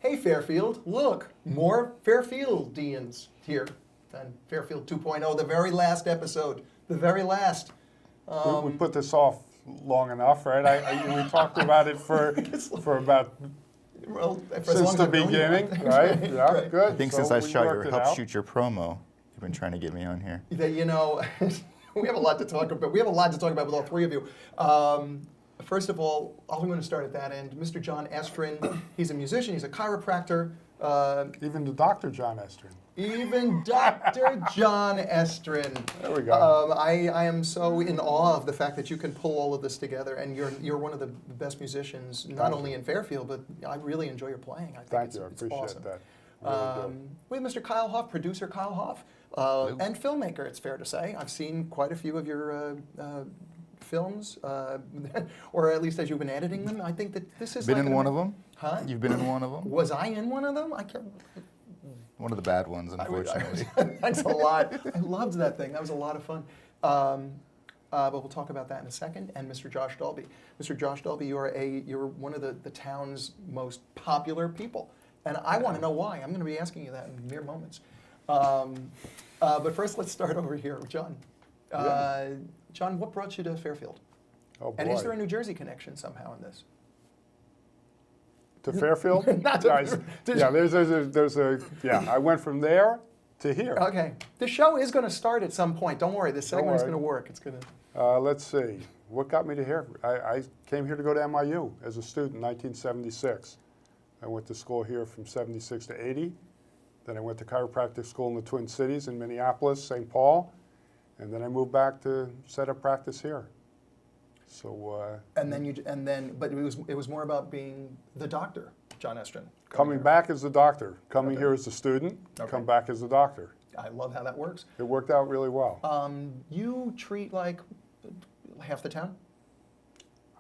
Hey Fairfield, look, more Fairfieldians here. And Fairfield 2.0, the very last episode, the very last. We put this off long enough, right? We talked about it for about Well, for as since long as the I've known you. beginning, right? Yeah, Right. good. I think So since I we shot worked your it help out. shoot your promo, you've been trying to get me on here. That, you know, we have a lot to talk about. We have a lot to talk about with all three of you. First of all, I'm going to start at that end. Mr. Jon Estrin, he's a musician, he's a chiropractor. Even the Dr. Jon Estrin. Even Dr. Jon Estrin. There we go. I am so in awe of the fact that you can pull all of this together, and you're one of the best musicians, not only in Fairfield, but I really enjoy your playing. I think Thank it's, you. I it's appreciate awesome. that. Really do. We have Mr. Kyle Hoff, producer Kyle Hoff, and filmmaker, it's fair to say. I've seen quite a few of your films, or at least as you've been editing them. I think that this is Been like in one of them? Huh? You've been in one of them? Was I in one of them? I can't. One of the bad ones, unfortunately. Thanks a lot. I loved that thing. That was a lot of fun. But we'll talk about that in a second. And Mr. Josh Dalbey. Mr. Josh Dalbey, you're one of the town's most popular people. And I want to know why. I'm going to be asking you that in mere moments. But first, let's start over here with John. John, what brought you to Fairfield? Oh, boy. And is there a New Jersey connection somehow in this? To Fairfield? Not to- Yeah, there's a, yeah, I went from there to here. Okay. The show is going to start at some point. Don't worry. This segment is worry. going to work. It's going to. Let's see. What got me to here? I came here to go to MIU as a student in 1976. I went to school here from 76 to 80. Then I went to chiropractic school in the Twin Cities in Minneapolis, St. Paul. And then I moved back to set up practice here. So But it was more about being the doctor, Jon Estrin. coming back as the doctor, coming here as a student, come back as the doctor. I love how that works. It worked out really well. You treat like half the town?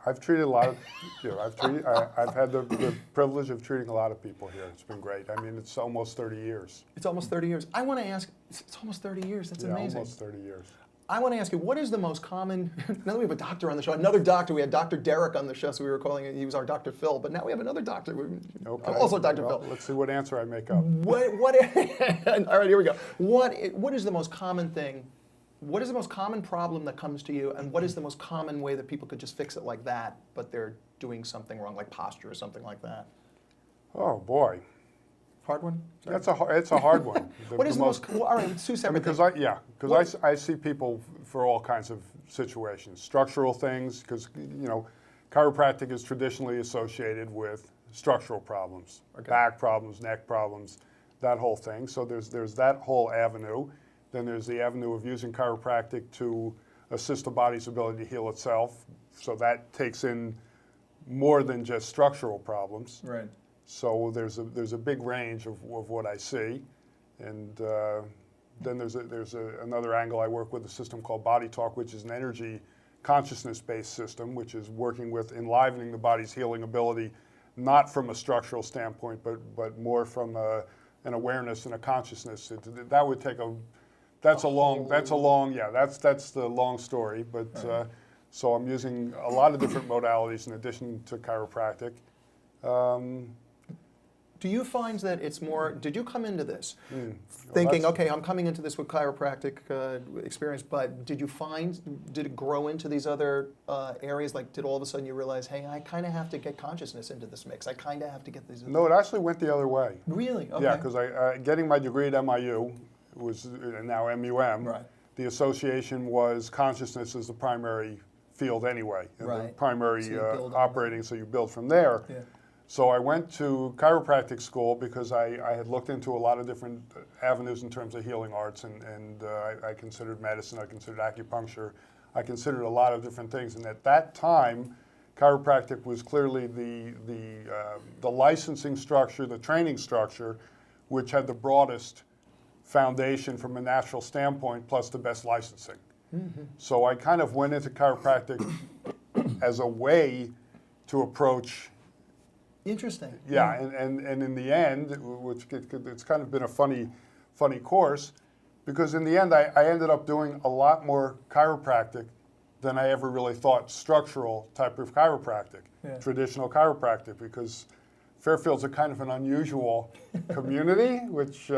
I've treated a lot of, I've had the privilege of treating a lot of people here. It's been great. I mean, it's almost 30 years. It's almost 30 years. I want to ask, it's almost 30 years. That's amazing. Almost 30 years. I want to ask you, what is the most common, now that we have a doctor on the show, another doctor, we had Dr. Derek on the show, so we were calling it, he was our Dr. Phil, but now we have another doctor. Okay. Also Dr. Well, Phil. let's see what answer I make up. All right, here we go. What is the most common thing? What is the most common problem that comes to you, and what is the most common way that people could just fix it like that, but they're doing something wrong, like posture or something like that? Oh, boy. Hard one? It's a hard one. What is the most, well, all right, it's two separate Because things. I see people for all kinds of situations. Structural things, because, chiropractic is traditionally associated with structural problems, back problems, neck problems, that whole thing. So there's that whole avenue. Then there's the avenue of using chiropractic to assist the body's ability to heal itself. So that takes in more than just structural problems. Right. So there's a big range of what I see, and then there's another angle. I work with a system called Body Talk, which is an energy consciousness-based system, which is working with enlivening the body's healing ability, not from a structural standpoint, but more from an awareness and a consciousness. That would take that's the long story. But so I'm using a lot of different modalities in addition to chiropractic. Do you find that it's more, did you come into this thinking, okay, I'm coming into this with chiropractic experience, but did it grow into these other areas? Like, did all of a sudden you realize, hey, I kind of have to get consciousness into this mix. I kind of have to get these. No, it actually went the other way. Really? Okay. Yeah, because getting my degree at MIU, was now MUM, right. The association was consciousness as the primary field anyway, right. the primary so operating, so you build from there. Yeah. So I went to chiropractic school because I had looked into a lot of different avenues in terms of healing arts, and I considered medicine, I considered acupuncture, I considered a lot of different things. And at that time, chiropractic was clearly the licensing structure, the training structure, which had the broadest foundation from a natural standpoint, plus the best licensing. Mm-hmm. So I kind of went into chiropractic as a way to approach. Interesting. Yeah, and in the end, which it's kind of been a funny course, because in the end I ended up doing a lot more chiropractic than I ever really thought structural type of chiropractic, traditional chiropractic, because Fairfield's a kind of an unusual community, which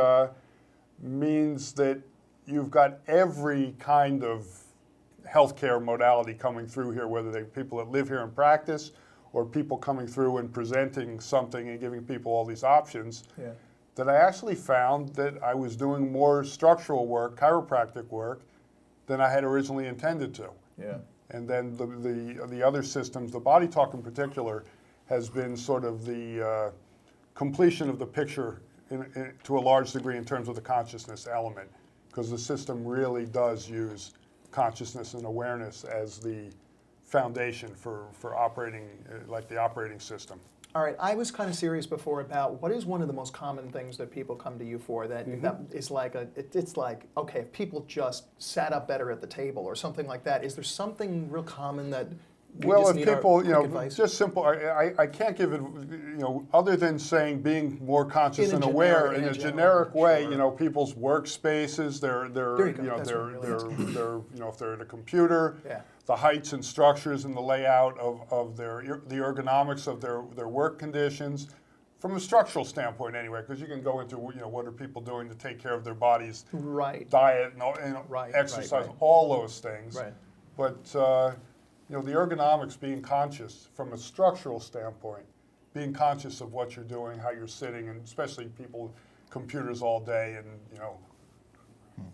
means that you've got every kind of healthcare modality coming through here, whether they're people that live here and practice or people coming through and presenting something and giving people all these options. Yeah. That I actually found that I was doing more structural work, chiropractic work, than I had originally intended to. Yeah. And then the other systems, the body talk in particular, has been sort of the completion of the picture to a large degree in terms of the consciousness element, because the system really does use consciousness and awareness as the foundation for operating, like the operating system. All right, I was kind of serious before about what is one of the most common things that people come to you for that, that is like it's like, okay, if people just sat up better at the table or something like that, is there something real common that we Well, just if need our people, quick advice? just simple, I can't give it, other than saying being more conscious In a and aware generic- in in a a generic general, way, sure. people's workspaces, their There you go, that's what I'm really if they're at a computer, Yeah. the heights and structures and the layout of the ergonomics of their work conditions, from a structural standpoint anyway, because you can go into, what are people doing to take care of their bodies, Right. diet, Right, exercise, right. all those things. Right. But the ergonomics, being conscious from a structural standpoint, being conscious of what you're doing, how you're sitting, and especially people, computers all day, and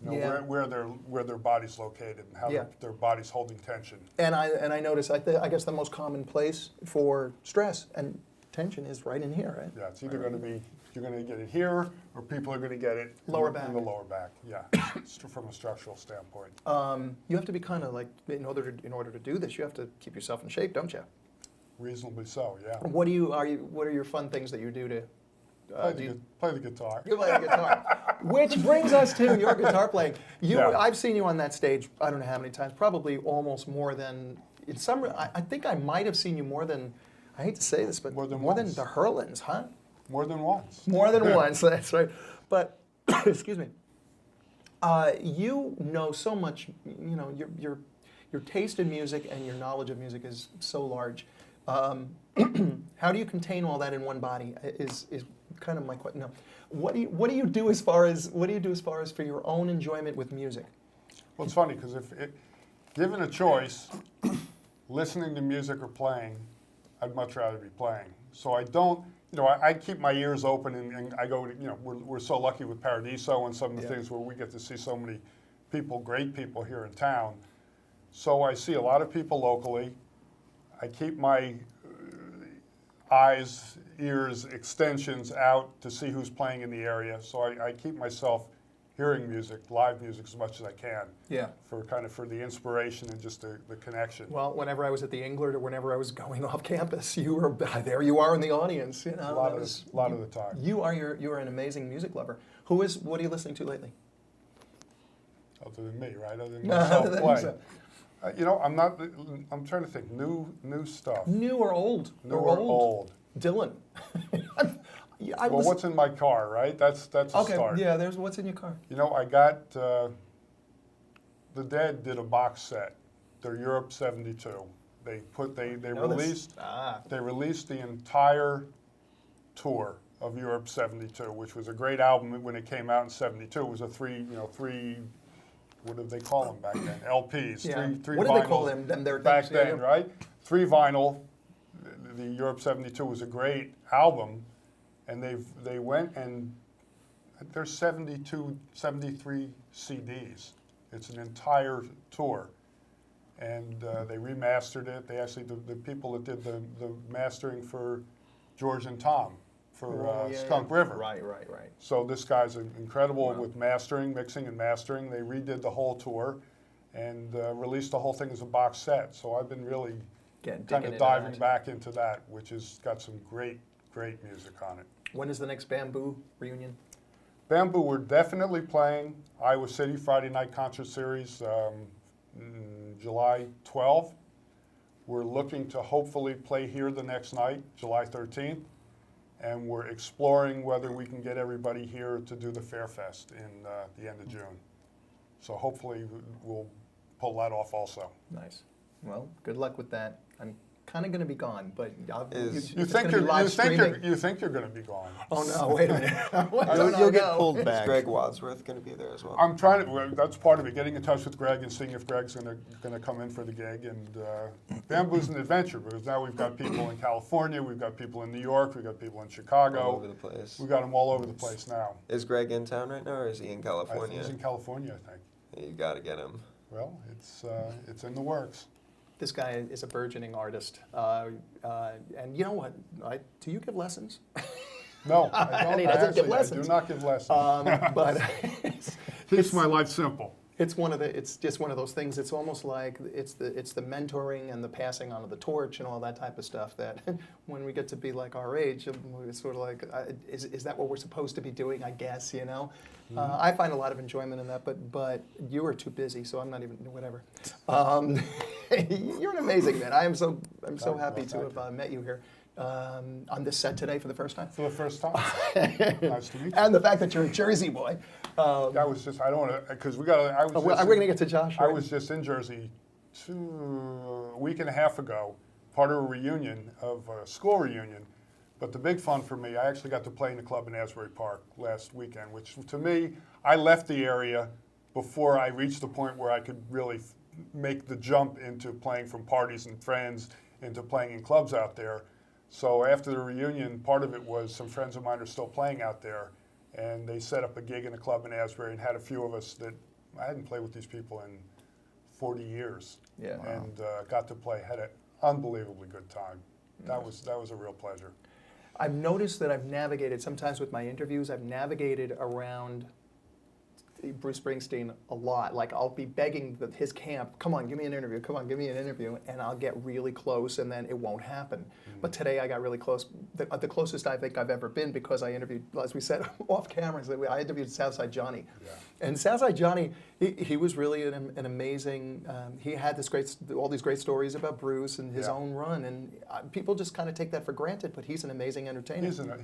Yeah. where their body's located and how Yeah. their body's holding tension. And I notice, I guess the most common place for stress and tension is right in here, right? Yeah, it's either going to be you're going to get it here, or people are going to get it Lower in back. the lower back. Yeah, from a structural standpoint. You have to be kind of like, in order to do this, you have to keep yourself in shape, don't you? Reasonably so. Yeah. What are your fun things that you do to Play the guitar. You play the guitar. Which brings us to your guitar playing. Yeah. I've seen you on that stage, I don't know how many times, probably almost more than, in some, I think I might have seen you more than, I hate to say this, but More than the once. Hurlins, huh? More than once. More than once, that's right. But, excuse me, you know so much, your taste in music and your knowledge of music is so large. How do you contain all that in one body is kind of my question. No. What do you do as far as for your own enjoyment with music? Well, it's funny because if given a choice, listening to music or playing, I'd much rather be playing. So I don't, I keep my ears open and I go to, we're so lucky with Paradiso and some of the things where we get to see so many people, great people here in town. So I see a lot of people locally. I keep my eyes, ears, extensions out to see who's playing in the area. So I keep myself hearing music, live music, as much as I can. Yeah. For the inspiration and just the connection. Well, whenever I was at the Englert or whenever I was going off campus, you were there. You are in the audience. A lot of the time. You are an amazing music lover. What are you listening to lately? Other than me, right? Other than No, myself other than playing. yourself. I'm trying to think. New stuff. New or old? New or old. Dylan. Well, what's in my car, right? That's a okay, start. yeah, there's what's in your car. I got, the Dead did a box set. They're Europe 72. They released the entire tour of Europe 72, which was a great album when it came out in 72. It was a three, what did they call them back then? LPs, Yeah. three What did they call vinyls them? Their back things, yeah, then, yeah. right? 3 vinyl. The Europe 72 was a great album, and they went and there's 73 CDs. It's an entire tour, and they remastered it. They actually the people that did the mastering for George and Tom for Skunk River. Right. So this guy's incredible with mastering, mixing and mastering. They redid the whole tour and released the whole thing as a box set. So I've been really kind of diving back into that, which has got some great music on it. When is the next Bamboo reunion? Bamboo, we're definitely playing Iowa City Friday Night Concert Series, July 12th. We're looking to hopefully play here the next night, July 13th. And we're exploring whether we can get everybody here to do the Fairfest in the end of June. So hopefully we'll pull that off also. Nice. Well, good luck with that. I'm kind of going to be gone, but You think you're going to be gone? Oh no! Wait a minute. You'll get pulled back. Is Greg Wadsworth going to be there as well? I'm trying to. That's part of it. Getting in touch with Greg and seeing if Greg's going to come in for the gig. And Bamboo's an adventure because now we've got people in California, we've got people in New York, we've got people in Chicago. All over the place. We've got them all over the place now. Is Greg in town right now, or is he in I think California? he's in California, I think. You got to get him. Well, it's in the works. This guy is a burgeoning artist, and you know what? Do you give lessons? No, I don't. And he doesn't give I lessons. do not give lessons. But Keeps my life simple. it's just one of those things. It's almost like it's the mentoring and the passing on of the torch and all that type of stuff that when we get to be like our age, it's sort of like, is that what we're supposed to be doing? I guess, you know. I find a lot of enjoyment in that, but you are too busy, so I'm not even whatever. You're an amazing man. I'm so happy to have met you here. On this set today for the first time. For the first time. Nice to meet you. And the fact that you're a Jersey boy. That was just, I don't want to, because we got, we're going to get to Josh. I Right? was just in Jersey a week and a half ago, part of a reunion, of a school reunion. But the big fun for me, I actually got to play in the club in Asbury Park last weekend, which to me, I left the area before I reached the point where I could really make the jump into playing from parties and friends into playing in clubs out there. So after the reunion, part of it was some friends of mine are still playing out there, and they set up a gig in a club in Asbury and had a few of us that I hadn't played with these people in 40 years. Yeah. And got to play, had an unbelievably good time. That was a real pleasure. I've noticed that I've navigated, sometimes with my interviews, I've navigated around Bruce Springsteen a lot. Like I'll be begging his camp, come on, give me an interview, come on, give me an interview, and I'll get really close and then it won't happen. But today I got really close, the closest I think I've ever been because I interviewed, as we said off camera, I interviewed Southside Johnny. Yeah. And Southside Johnny, he was really an amazing, he had all these great stories about Bruce and his own run, and people just kind of take that for granted, but he's an amazing entertainer.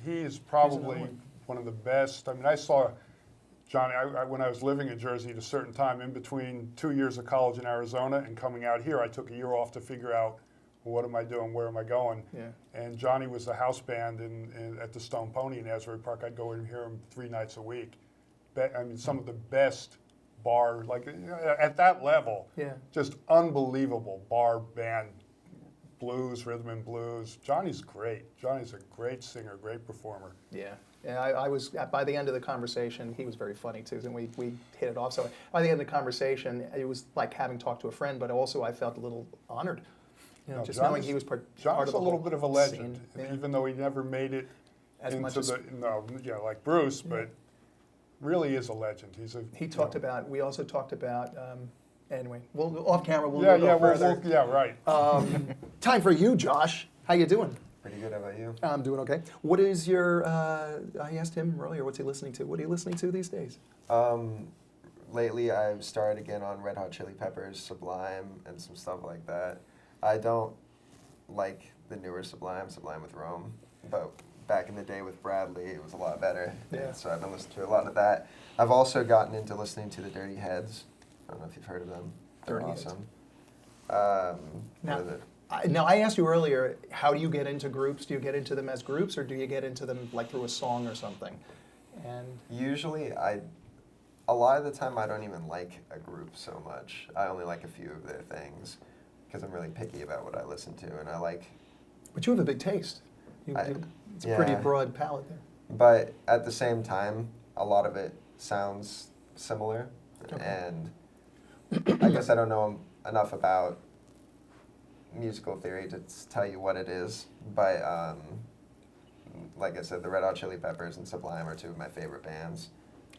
He's probably one of the best. I mean, I saw Johnny, when I was living in Jersey at a certain time, in between 2 years of college in Arizona and coming out here, I took a year off to figure out, well, what am I doing, where am I going? Yeah. And Johnny was the house band at the Stone Pony in Asbury Park. I'd go in and hear him 3 nights a week. I mean, some of the best bar, like at that level, just unbelievable bar band, blues, rhythm and blues. Johnny's great. Johnny's a great singer, great performer. Yeah. And I was, by the end of the conversation, he was very funny too, and we hit it off. So by the end of the conversation, it was like having talked to a friend, but also I felt a little honored, you know, just knowing he was part of the John's a little bit of a legend, even though he never made it as into much as, like Bruce, but really is a legend. He talked about, we also talked about, anyway, we'll off camera, we'll go further. Right. Time for you, Josh. How you doing? Pretty good. How about you? I'm doing okay. What is your, I asked him earlier, what's he listening to? What are you listening to these days? Lately, I've started again on Red Hot Chili Peppers, Sublime, and some stuff like that. I don't like the newer Sublime with Rome, but back in the day with Bradley, it was a lot better. Yeah. So I've been listening to a lot of that. I've also gotten into listening to the Dirty Heads. I don't know if you've heard of them. They're awesome. Now, I asked you earlier, how do you get into groups? Do you get into them as groups, or do you get into them like through a song or something? And usually, a lot of the time, I don't even like a group so much. I only like a few of their things because I'm really picky about what I listen to, and I like. But you have a big taste. It's a pretty broad palette there. But at the same time, a lot of it sounds similar, and I guess I don't know enough about musical theory to tell you what it is, but like I said, the Red Hot Chili Peppers and Sublime are 2 of my favorite bands.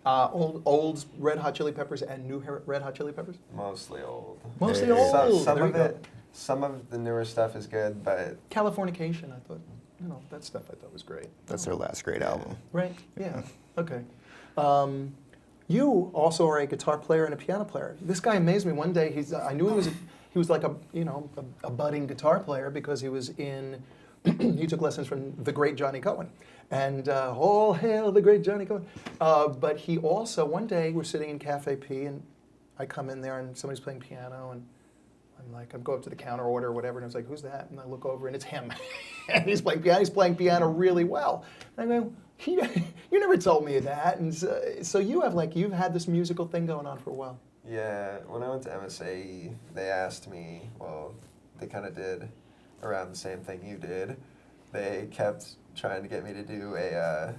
Old Red Hot Chili Peppers and new Red Hot Chili Peppers? Mostly old. Mostly old. Some of the newer stuff is good, but Californication, I thought, that stuff I thought was great. That's their last great album. Right. Yeah. Okay. You also are a guitar player and a piano player. This guy amazed me. One day, I knew he was like a budding guitar player because he was he took lessons from the great Johnny Cohen. And all hail the great Johnny Cohen. But he also, one day we're sitting in Cafe P and I come in there and somebody's playing piano and I'm like, I'd go up to the counter order or whatever, and I was like, who's that? And I look over, and it's him. And he's playing piano. He's playing piano really well. And I go, you never told me that. And so you've had this musical thing going on for a while. Yeah, when I went to MSAE, they asked me, well, they kind of did around the same thing you did. They kept trying to get me to do a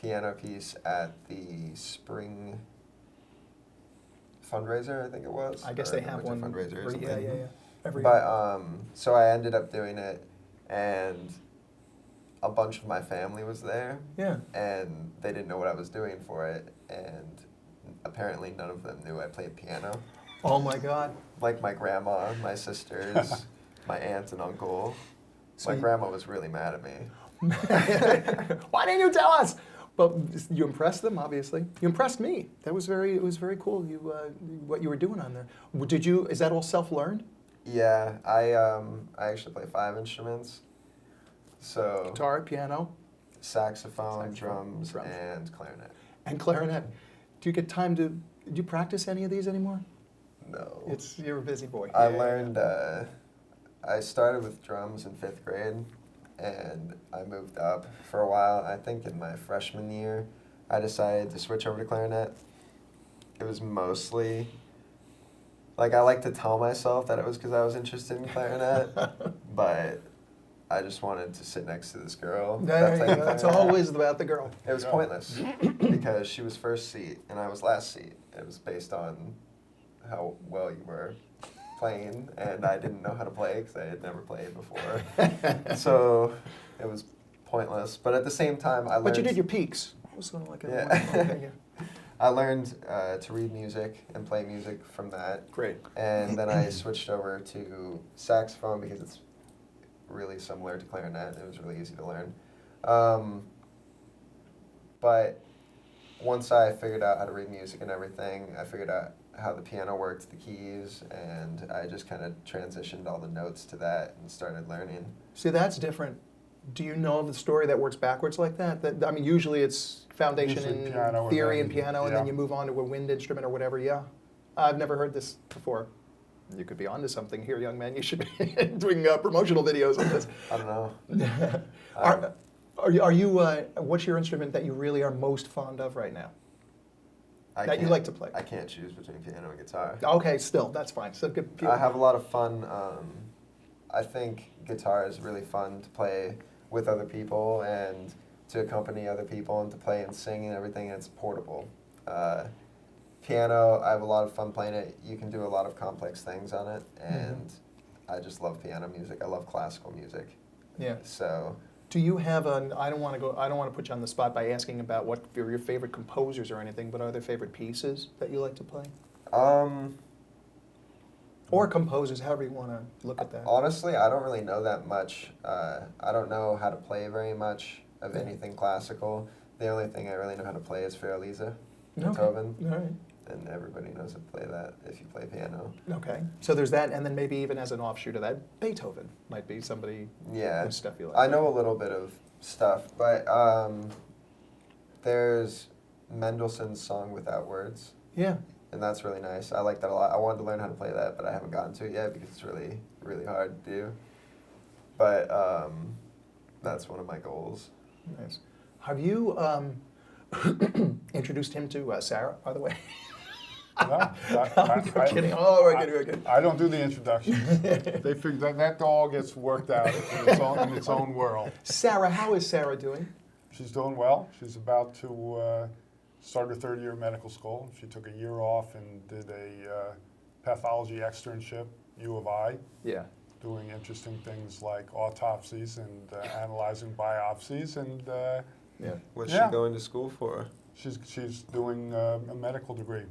piano piece at the spring fundraiser, I think it was. I guess or they the have winter one. fundraiser or something. Yeah. Every But so I ended up doing it, and a bunch of my family was there. Yeah. And they didn't know what I was doing for it, and apparently none of them knew I played piano. Oh my God. Like my grandma, my sisters, my aunt and uncle. So My grandma was really mad at me. Why didn't you tell us? But you impressed them, obviously. You impressed me. It was very cool. What you were doing on there. Is that all self-learned? Yeah, I actually play 5 instruments. So Guitar, piano, saxophone, drums, and clarinet. and clarinet. Do you get time to? Do you practice any of these anymore? No. You're a busy boy. I learned. I started with drums in 5th grade, and I moved up for a while. I think in my freshman year, I decided to switch over to clarinet. It was mostly, like, I like to tell myself that it was because I was interested in clarinet, but I just wanted to sit next to this girl. There you go. It's always about the girl. It was pointless because she was first seat and I was last seat. It was based on how well you were playing, and I didn't know how to play because I had never played before. So it was pointless. But at the same time, I learned. But you did your peaks. It was sort of like Yeah. I learned to read music and play music from that. Great. And then I switched over to saxophone because it's really similar to clarinet. It was really easy to learn. But once I figured out how to read music and everything, I figured out how the piano worked, the keys, and I just kind of transitioned all the notes to that and started learning. See, that's different. Do you know of the story that works backwards like that? I mean, usually it's foundation Usually in piano theory and and then- piano, and yeah. then you move on to a wind instrument or whatever. Yeah, I've never heard this before. You could be onto something here, young man. You should be doing promotional videos on this. I don't know. Are you? What's your instrument that you really are most fond of right now? That you can't- like to play? I can't choose between piano and guitar. Okay, still, that's fine. So good. I have a lot of fun. I think guitar is really fun to play with other people and to accompany other people and to play and sing and everything. And it's portable. Piano, I have a lot of fun playing it. You can do a lot of complex things on it, and I just love piano music. I love classical music. Yeah. So. Do you have an? I don't want to put you on the spot by asking about what your favorite composers or anything, but are there favorite pieces that you like to play? Or composers, however you want to look at that. Honestly, I don't really know that much. I don't know how to play very much of anything classical. The only thing I really know how to play is Fairfield 2.0, Beethoven, All right. and everybody knows how to play that if you play piano. Okay. So there's that, and then maybe even as an offshoot of that, Beethoven might be somebody Yeah, whose stuff you like. I know a little bit of stuff, but there's Mendelssohn's Song Without Words, Yeah. and that's really nice. I like that a lot. I wanted to learn how to play that, but I haven't gotten to it yet because it's really, really hard to do. But that's one of my goals. Nice. Have you introduced him to Sarah, by the way? No, We're kidding. Oh, we're kidding. I don't do the introductions. They figure that all gets worked out in its own world. Sarah, how is Sarah doing? She's doing well. She's about to start her 3rd year of medical school. She took a year off and did a pathology externship, U of I, Yeah. doing interesting things like autopsies and analyzing biopsies. And Yeah. What's Yeah. she going to school for? she's doing a medical degree,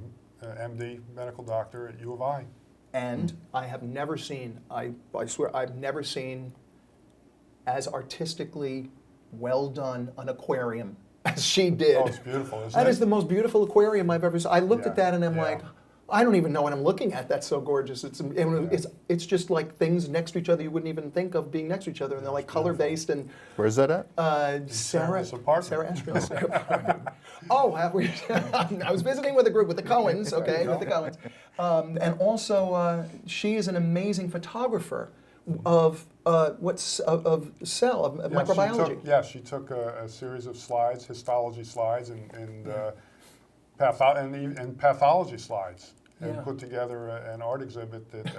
MD, medical doctor at U of I. And I have never seen, I swear, I've never seen as artistically well done an aquarium as she did. Oh, it's beautiful, isn't That it? is the most beautiful aquarium I've ever seen. I looked at Yeah, that and I'm yeah. like, I don't even know what I'm looking at. That's so gorgeous. It's just like things next to each other you wouldn't even think of being next to each other, and they're like color based and. Where's that at? Sarah apartment. Estrin. Oh, have we? I was visiting with a group with the Cohens. Okay, with the Cohens, and also she is an amazing photographer of microbiology. She took a series of slides, histology slides, and pathology slides, and put together an art exhibit that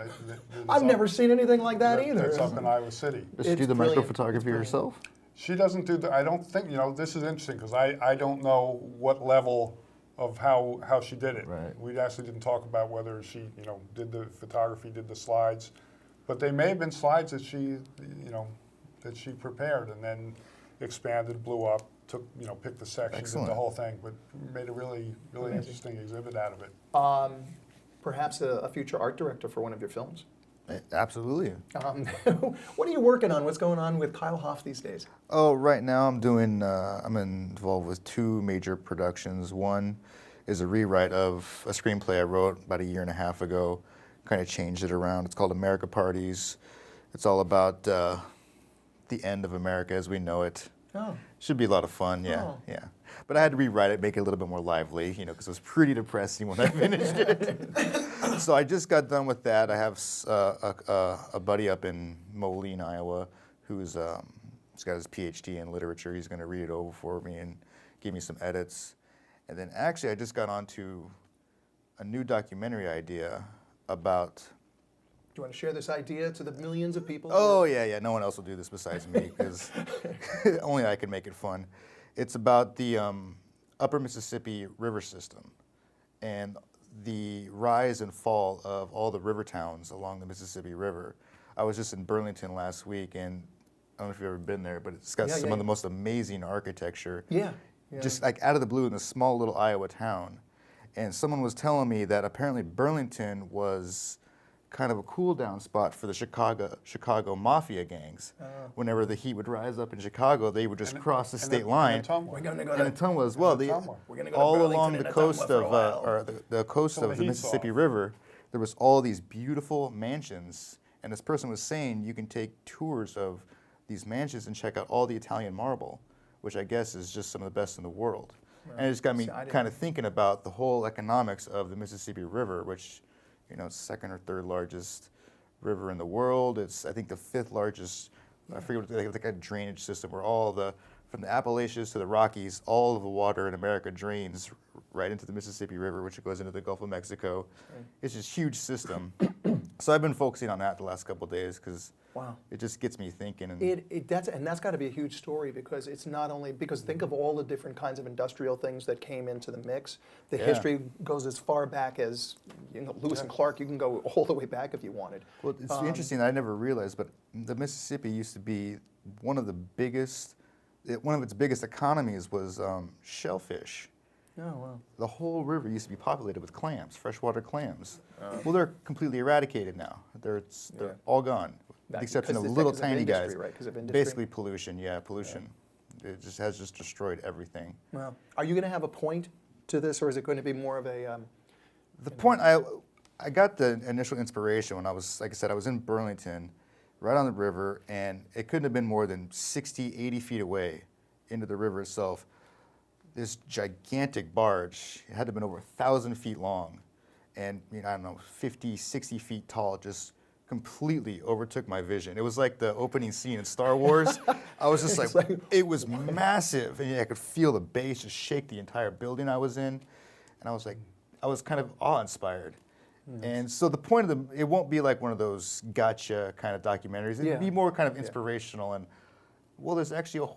I've never seen anything like that either. It's up in Iowa City. Does she do the microphotography herself? She doesn't do I don't think, this is interesting because I don't know what level of how she did it. Right. We actually didn't talk about whether she, did the photography, did the slides, but they may have been slides that she prepared and then expanded, blew up, picked the sections, Excellent. did the whole thing, but made a really interesting exhibit out of it. Perhaps a future art director for one of your films. Absolutely. What are you working on? What's going on with Kyle Hoff these days? Oh, right now I'm involved with two major productions. One is a rewrite of a screenplay I wrote about a year and a half ago, kind of changed it around. It's called America Parties. It's all about the end of America as we know it. Oh. Should be a lot of fun, yeah, Oh. yeah. But I had to rewrite it, make it a little bit more lively, because it was pretty depressing when I finished it. So I just got done with that. I have a buddy up in Moline, Iowa, who's he's got his PhD in literature. He's going to read it over for me and give me some edits. And then actually I just got onto a new documentary idea about... Do you want to share this idea to the millions of people? Oh, yeah. No one else will do this besides me, because only I can make it fun. It's about the upper Mississippi River system and the rise and fall of all the river towns along the Mississippi River. I was just in Burlington last week, and I don't know if you've ever been there, but it's got some of the most amazing architecture. Yeah. Just like out of the blue in this small little Iowa town. And someone was telling me that apparently Burlington was kind of a cool down spot for the Chicago mafia gangs. Whenever the heat would rise up in Chicago, they would just cross the state line. We're going to go And Ottumwa as well. We're going to go all to Burlington along the and coast Ottumwa for a of while. or the coast Till of the the heat's Mississippi off. River, there was all these beautiful mansions, and this person was saying you can take tours of these mansions and check out all the Italian marble, which I guess is just some of the best in the world. And it just got me kind of thinking about the whole economics of the Mississippi River, which, it's second or third largest river in the world. It's, I think, the fifth largest. I forget what they have, like a drainage system where from the Appalachians to the Rockies, all of the water in America drains right into the Mississippi River, which goes into the Gulf of Mexico. It's just a huge system. So I've been focusing on that the last couple of days because it just gets me thinking. And that's got to be a huge story, because it's not only because think of all the different kinds of industrial things that came into the mix. The history goes as far back as Lewis and Clark. You can go all the way back if you wanted. Well, it's interesting that I never realized, but the Mississippi used to be one of its biggest economies was shellfish. Oh, wow. The whole river used to be populated with clams, freshwater clams. Well, they're completely eradicated now. They're all gone, with the exception of little tiny guys. Right? Because of industry. Basically pollution, pollution. It has destroyed everything. Well, are you going to have a point to this, or is it going to be more of a... The point, I got the initial inspiration when I was, like I said, I was in Burlington, right on the river, and it couldn't have been more than 60, 80 feet away into the river itself. This gigantic barge, it had to have been over 1,000 feet long, and I don't know, 50, 60 feet tall, just completely overtook my vision. It was like the opening scene in Star Wars. I was just like, it was massive, and I could feel the base just shake the entire building I was in, and I was kind of awe-inspired. And so the point of it won't be like one of those gotcha kind of documentaries. It'd be more kind of inspirational, and there's actually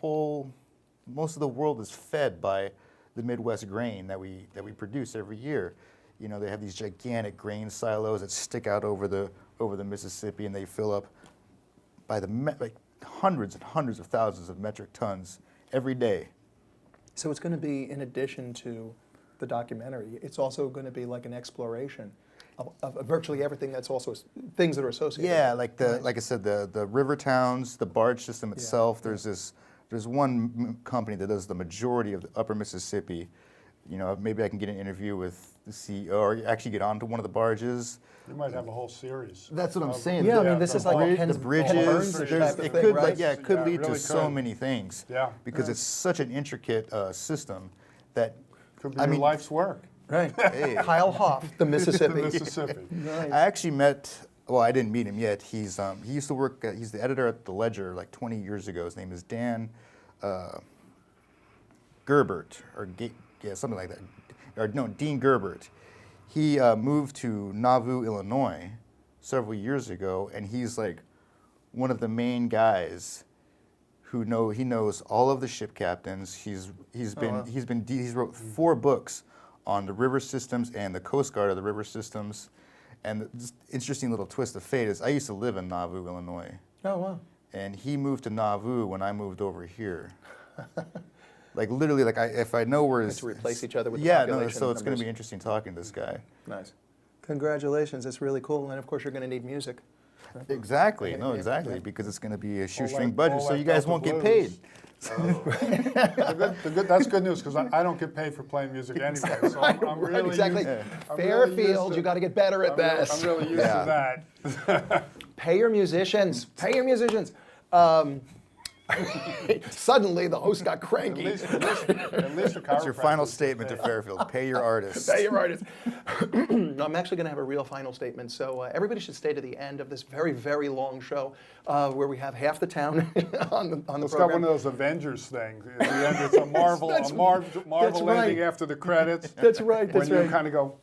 most of the world is fed by the Midwest grain that we produce every year. They have these gigantic grain silos that stick out over the Mississippi, and they fill up by like hundreds and hundreds of thousands of metric tons every day. So it's going to be, in addition to the documentary, it's also going to be like an exploration of virtually everything that's also things that are associated. Yeah, like I said, the river towns, the barge system itself. There's one company that does the majority of the upper Mississippi. You know, maybe I can get an interview with the CEO, or actually get onto one of the barges. You might have a whole series. That's what I'm saying. Yeah, I mean, this is like the Ken bridges. Burns There's- type of it thing, could, right? it could Yeah, lead it really to so could. many things. Yeah. Because it's such an intricate system that. Could be I your mean- life's work. Right. Hey. Kyle Hoff, the Mississippi. The Mississippi. Nice. I actually met. Well, I didn't meet him yet. He used to work. He's the editor at the Ledger like 20 years ago. His name is Dan Gerbert, or something like that. Or no, Dean Gerbert. He moved to Nauvoo, Illinois, several years ago, and he's like one of the main guys who he knows all of the ship captains. He's wrote 4 books on the river systems and the Coast Guard of the river systems. And the interesting little twist of fate is I used to live in Nauvoo, Illinois, Oh, wow. and he moved to Nauvoo when I moved over here. Like literally, like if I know where his To replace each other with the yeah, population so it's going numbers. to be interesting talking to this guy. Nice. Congratulations. That's really cool. And of course, you're going to need music. Exactly, Yeah, no, yeah, exactly, yeah. because it's going to be a All shoestring like- budget, all so like you guys Delta won't get Blues. paid. That's good news, because I don't get paid for playing music anyway. So I'm Right, really exactly. used- I'm really Fairfield, used to- you got to get better at this. I'm really used Yeah. to that. Pay your musicians. Pay your musicians. Suddenly, the host got At cranky. least the That's your final chiropractors statement to get Fairfield. Pay your artists. Pay your artists. I'm actually going to have a real final statement. So everybody should stay to the end of this very, very long show where we have half the town on the It's got program. one of those Avengers things. At the end, it's a Marvel, That's Marvel right. landing after the credits. That's right. That's when right. you kind of go,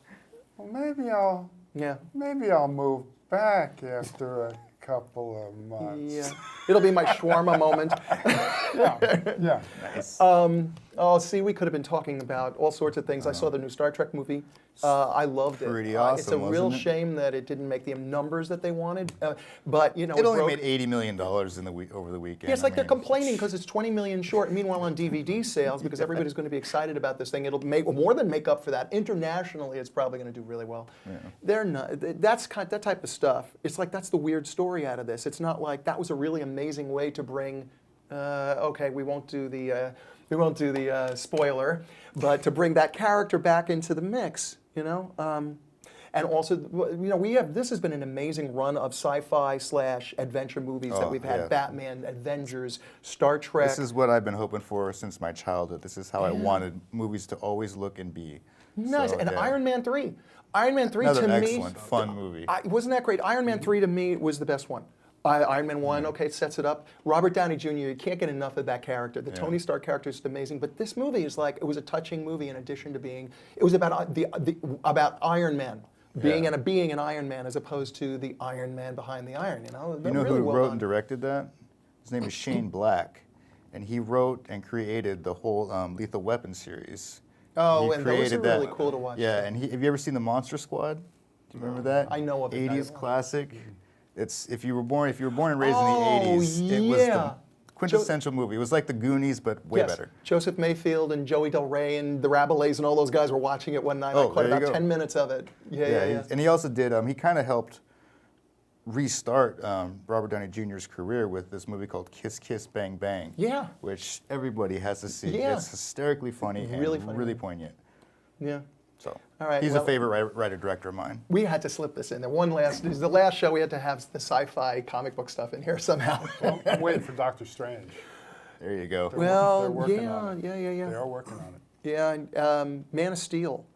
well, Yeah. maybe I'll move back after a couple of months. Yeah. It'll be my shawarma moment. Yeah. Nice. Oh, see, we could have been talking about all sorts of things. I saw the new Star Trek movie. I loved it. Pretty It's a awesome, real wasn't it? shame that it didn't make the numbers that they wanted. But, you know, It only broke- made $80 million in the week over the weekend. Yeah, it's like I they're mean, complaining because it's 20 million short. Meanwhile, on DVD sales, because everybody's going to be excited about this thing, it'll make more than make up for that. Internationally, it's probably going to do really well. Yeah. They're not. That's that type of stuff. It's like that's the weird story out of this. It's not like that was a really amazing way to bring. Okay, we won't do the spoiler, but to bring that character back into the mix, you know. And also, you know, this has been an amazing run of sci-fi / adventure movies that Oh, we've had. yeah. Batman, Avengers, Star Trek. This is what I've been hoping for since my childhood. This is how I wanted movies to always look and be. Nice. So, And yeah. Iron Man 3. Iron Man 3 Another to me. excellent, fun movie. Wasn't that great? Iron Man 3 to me was the best one. Iron Man 1, okay, it sets it up. Robert Downey Jr., you can't get enough of that character. The Yeah. Tony Stark character is amazing, but this movie is like, it was a touching movie in addition to being, it was about about Iron Man. Being an Iron Man as opposed to the Iron Man behind the iron, you know? You know Really who well wrote done. and directed that? His name is Shane Black, and he wrote and created the whole Lethal Weapon series. Oh, He and those are created really that. cool to watch. Yeah, and have you ever seen the Monster Squad? Do you remember that? I know of it. 80s classic. It's if you were born and raised Oh, in the 80s, it was yeah. the quintessential movie. It was like the Goonies, but way Yes. better. Joseph Mayfield and Joey Del Rey and the Rabelais and all those guys were watching it one night. I Oh, caught there you about go. 10 minutes of it. Yeah. And he also did. He kind of helped restart Robert Downey Jr.'s career with this movie called Kiss Kiss Bang Bang. Yeah. Which everybody has to see. Yeah. It's hysterically funny Really and funny. really poignant. Yeah. So All right, he's well- a favorite writer-director of mine. We had to slip this in there. This is the last show we had to have the sci-fi comic book stuff in here somehow. Well, I'm waiting for Doctor Strange. There you go. They're Well, working on it. yeah. They are working on it. Yeah, Man of Steel.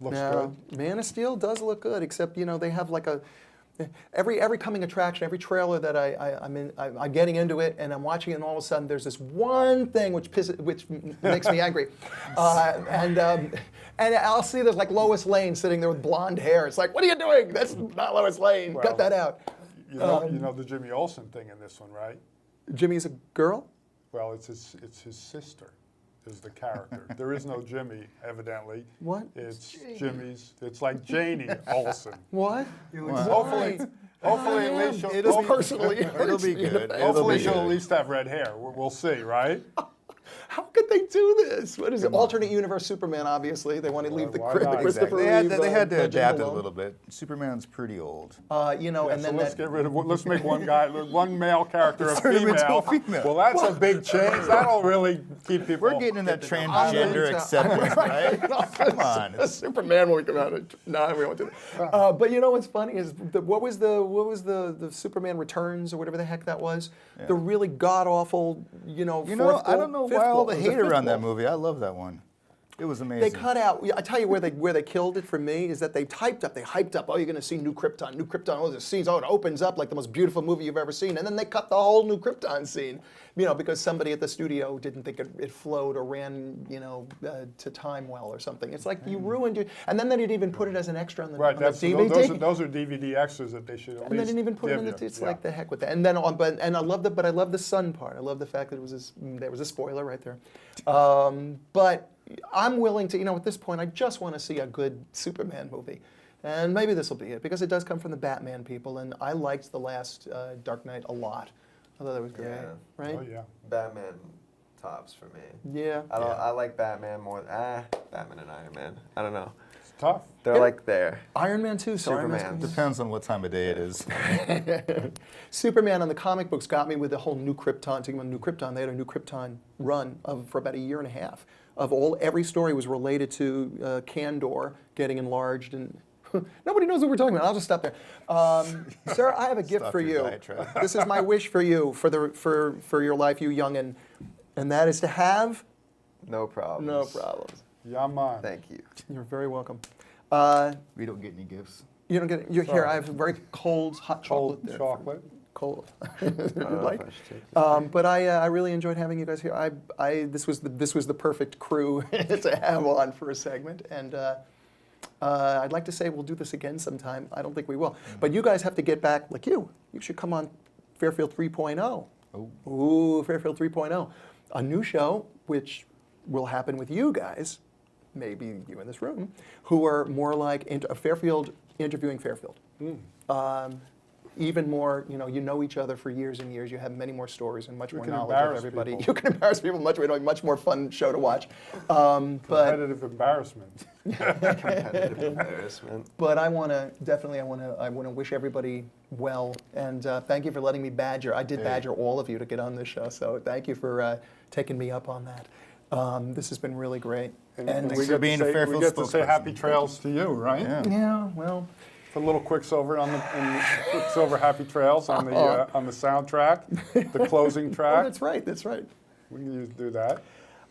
Looks Now, good. Man of Steel does look good, except you know they have like a every coming attraction, every trailer that I'm getting into it, and I'm watching it, and all of a sudden there's this one thing which makes me angry, and I'll see there's like Lois Lane sitting there with blonde hair. It's like, what are you doing? That's not Lois Lane. Well, Cut that out. You know the Jimmy Olsen thing in this one, right? Jimmy's a girl. Well, it's his sister is the character. There is no Jimmy, evidently. What? It's Jimmy's. It's like Janie Olsen. What? Hopefully, at least she'll, It is personally. It'll be good. It'll hopefully be she'll good. at least have red hair. We'll see, right? How could they do this? What is it? Alternate universe Superman, obviously. They want to leave the why crypt. not? Christopher They had, Reeve, they had to Legend adapt it a alone. little bit. Superman's pretty old. You know, Yeah, and so then let's that, get rid of, let's make one male character a Turn him into female. a female. Well, that's a big change. That'll really keep people. We're getting in that I'm transgender really acceptance, right? Come on. a Superman movie come out. No, we won't do that. But you know what's funny is what was the Superman Returns or whatever the heck that was? The really god awful, I don't know why all the hate around that movie. I love that one. It was amazing. They cut out. I tell you where they killed it for me is that they hyped up. Oh, you're going to see New Krypton. New Krypton. Oh, the scenes. Oh, it opens up like the most beautiful movie you've ever seen. And then they cut the whole New Krypton scene. Because somebody at the studio didn't think it flowed or ran, to time well or something. It's like you ruined it. And then they didn't even put it as an extra on the, Right, on the DVD. those are DVD extras that they should at And least they didn't even put it in give the. you. It's like the heck with that. And then I love the sun part. I love the fact that there was a spoiler right there. But I'm willing to, at this point, I just want to see a good Superman movie. And maybe this will be it, because it does come from the Batman people, and I liked the last Dark Knight a lot. I thought that was great, Yeah. right? Oh yeah. Batman tops for me. Yeah. I like Batman more. Batman and Iron Man. I don't know. It's tough. They're Yeah. like there. Iron Man 2, so Iron Man's Superman. cool. Depends on what time of day it is. Superman on the comic books got me with the whole New Krypton. Talking about New Krypton, they had a New Krypton run for about a year and a half. Every story was related to Kandor getting enlarged, and nobody knows what we're talking about. I'll just stop there. Sir, I have a gift Stop for your you. diatribe. This is my wish for you for your life, you youngin', and that is to have No problems. no problems. Yeah, man. Thank you. You're very welcome. We don't get any gifts. You don't get it. You're here. I have very cold hot chocolate Cold there. chocolate. Cold. I don't know Like? if I should take it. But I really enjoyed having you guys here. This was the perfect crew to have on for a segment, and I'd like to say we'll do this again sometime. I don't think we will, but you guys have to get back. Like you should come on Fairfield 3.0. Ooh, Fairfield 3.0, a new show which will happen with you guys, maybe you in this room, who are more like Fairfield interviewing Fairfield. Even more, you know each other for years and years. You have many more stories and much more can knowledge of embarrass everybody. people. You can embarrass people much more fun show to watch. But Competitive embarrassment. Competitive embarrassment. but I want to wish everybody well, and thank you for letting me badger. I did badger all of you to get on this show, so thank you for taking me up on that. This has been really great. Thanks we for get being to a say, Fairfield we get to say spokesperson. happy trails to you, right? Yeah, well. A little Quicksilver Quicksilver Happy Trails on the soundtrack, the closing Oh, track. that's right. That's right. We can do that.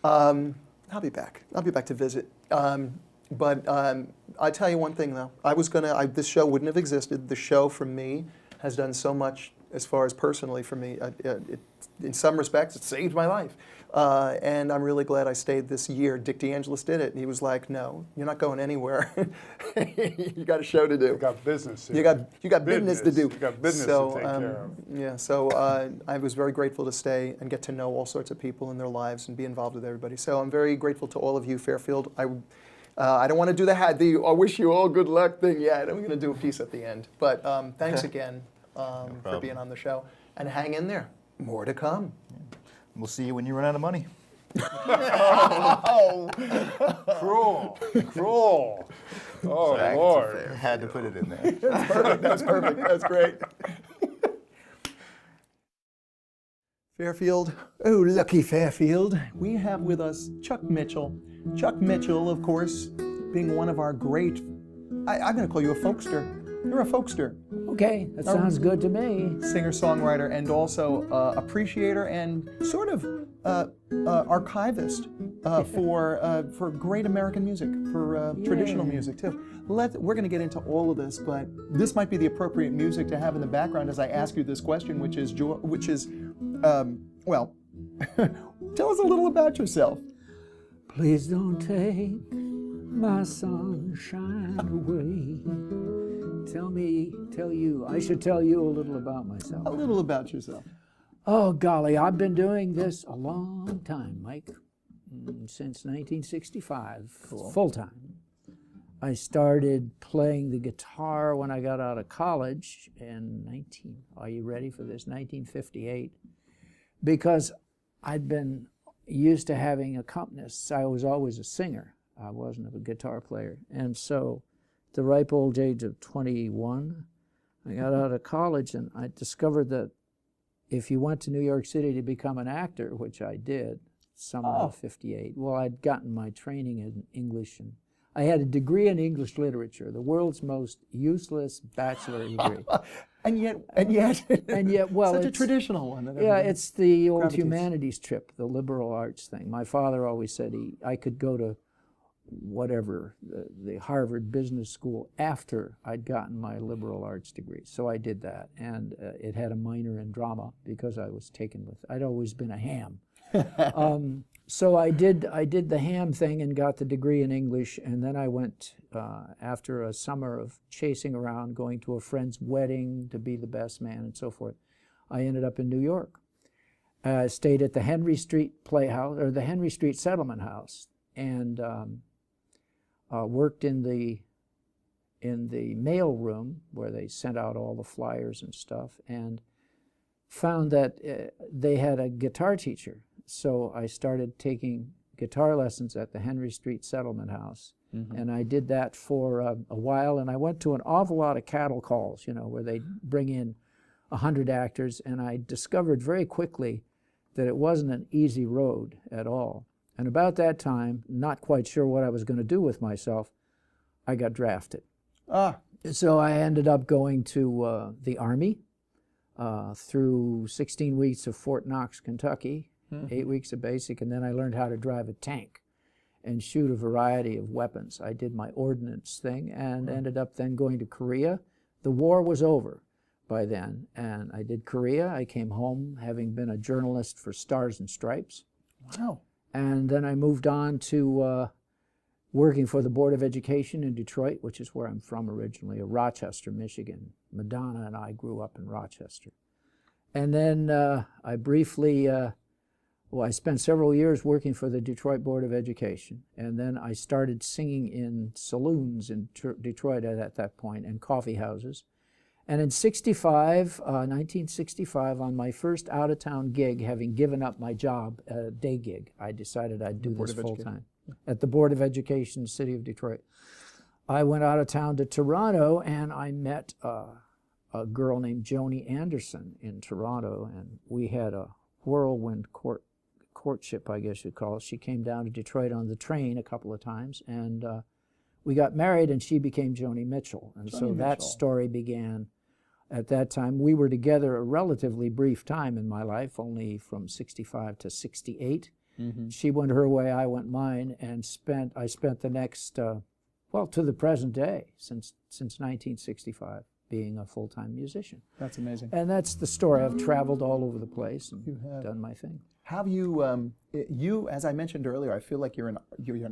I'll be back. I'll be back to visit. But I tell you one thing though. This show wouldn't have existed. The show for me has done so much as far as personally for me. In some respects, it saved my life. And I'm really glad I stayed this year. Dick DeAngelis did it. And he was like, "No, you're not going anywhere. You got a show to do. You got business here. You got business to do." You got business to take care of. Yeah, so I was very grateful to stay and get to know all sorts of people in their lives and be involved with everybody. So I'm very grateful to all of you, Fairfield. I don't want to do the I wish you all good luck thing yet. I'm going to do a piece at the end. But thanks again for being on the show. And hang in there. More to come. We'll see you when you run out of money. Cruel. Oh, Back to Lord. fair. Had to put it in there. That's perfect. That's perfect. That's great. Fairfield. Oh, lucky Fairfield. We have with us Chuck Mitchell. Chuck Mitchell, of course, being one of our great, I'm going to call you a folkster. You're a folkster. Okay, that sounds good to me. Singer-songwriter and also appreciator and sort of archivist for great American music, for traditional music too. We're going to get into all of this, but this might be the appropriate music to have in the background as I ask you this question, which is well, tell us a little about yourself. Please don't take my sunshine away. I should tell you a little about myself. A little about yourself. Oh, golly, I've been doing this a long time, Mike, since 1965, full time. I started playing the guitar when I got out of college in are you ready for this, 1958? Because I'd been used to having accompanists. I was always a singer. I wasn't a guitar player. And so at the ripe old age of 21, I got out of college and I discovered that if you went to New York City to become an actor, which I did, summer of '58, well, I'd gotten my training in English, and I had a degree in English literature, the world's most useless bachelor degree. And yet, well, such a it's- traditional one. that Yeah, everybody it's the old gravitates. humanities trip, the liberal arts thing. My father always said I could go to whatever, the Harvard Business School after I'd gotten my liberal arts degree. So I did that, and it had a minor in drama because I was taken with, I'd always been a ham. So I did the ham thing and got the degree in English, and then I went, after a summer of chasing around, going to a friend's wedding to be the best man and so forth, I ended up in New York. I stayed at the Henry Street Playhouse, or the Henry Street Settlement House, and worked in the mail room where they sent out all the flyers and stuff, and found that they had a guitar teacher. So I started taking guitar lessons at the Henry Street Settlement House, and I did that for a while, and I went to an awful lot of cattle calls, where they bring in 100 actors, and I discovered very quickly that it wasn't an easy road at all. And about that time, not quite sure what I was going to do with myself, I got drafted. So I ended up going to the Army through 16 weeks of Fort Knox, Kentucky, 8 weeks of basic, and then I learned how to drive a tank and shoot a variety of weapons. I did my ordnance thing and ended up then going to Korea. The war was over by then, and I did Korea. I came home having been a journalist for Stars and Stripes. Wow. And then I moved on to working for the Board of Education in Detroit, which is where I'm from originally, Rochester, Michigan. Madonna and I grew up in Rochester. And then I briefly, I spent several years working for the Detroit Board of Education. And then I started singing in saloons in Detroit at that point, and coffee houses. And in 1965, on my first out-of-town gig, having given up my job, a day gig, I decided I'd do this full-time at the Board of Education, City of Detroit. I went out of town to Toronto, and I met a girl named Joni Anderson in Toronto, and we had a whirlwind courtship, I guess you'd call it. She came down to Detroit on the train a couple of times, and we got married, and she became Joni Mitchell. And so that story began. At that time, we were together a relatively brief time in my life, only from 65 to 68. She went her way, I went mine, and I spent the next, to the present day, since 1965, being a full-time musician. That's amazing. And that's the story. I've traveled all over the place and done my thing. Have you, as I mentioned earlier, I feel like you're an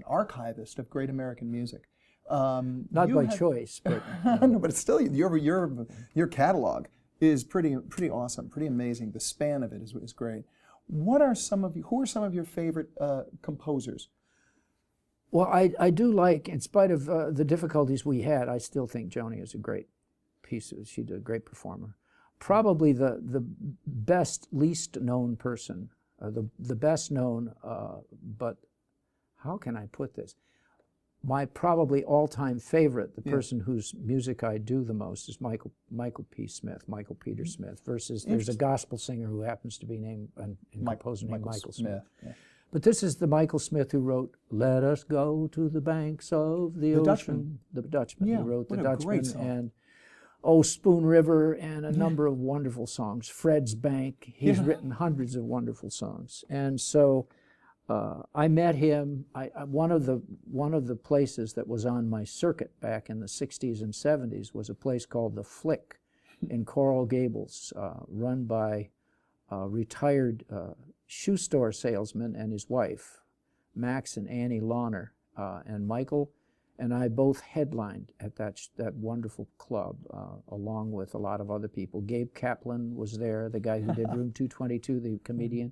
archivist of great American music. Not by choice, but no, but it's still your catalog is pretty awesome, pretty amazing. The span of it is great. Who are some of your favorite composers? Well, I do like, in spite of the difficulties we had, I still think Joni is a great piece. She's a great performer. Probably the best, least known person, the best known, but how can I put this? My probably all-time favorite, the person whose music I do the most, is Michael Peter Smith, versus there's a gospel singer who happens to be named and composer named Michael Smith. Yeah. But this is the Michael Smith who wrote "Let Us Go to the Banks of the Ocean." Dutchman. The Dutchman. Yeah, He wrote what the a Dutchman great song. and Spoon River and a number of wonderful songs. Fred's Bank. He's written hundreds of wonderful songs, and so. I met him. One of the places that was on my circuit back in the '60s and '70s was a place called the Flick in Coral Gables, run by a retired shoe store salesman and his wife, Max and Annie Launer, and Michael and I both headlined at that wonderful club, along with a lot of other people. Gabe Kaplan was there, the guy who did Room 222, the comedian.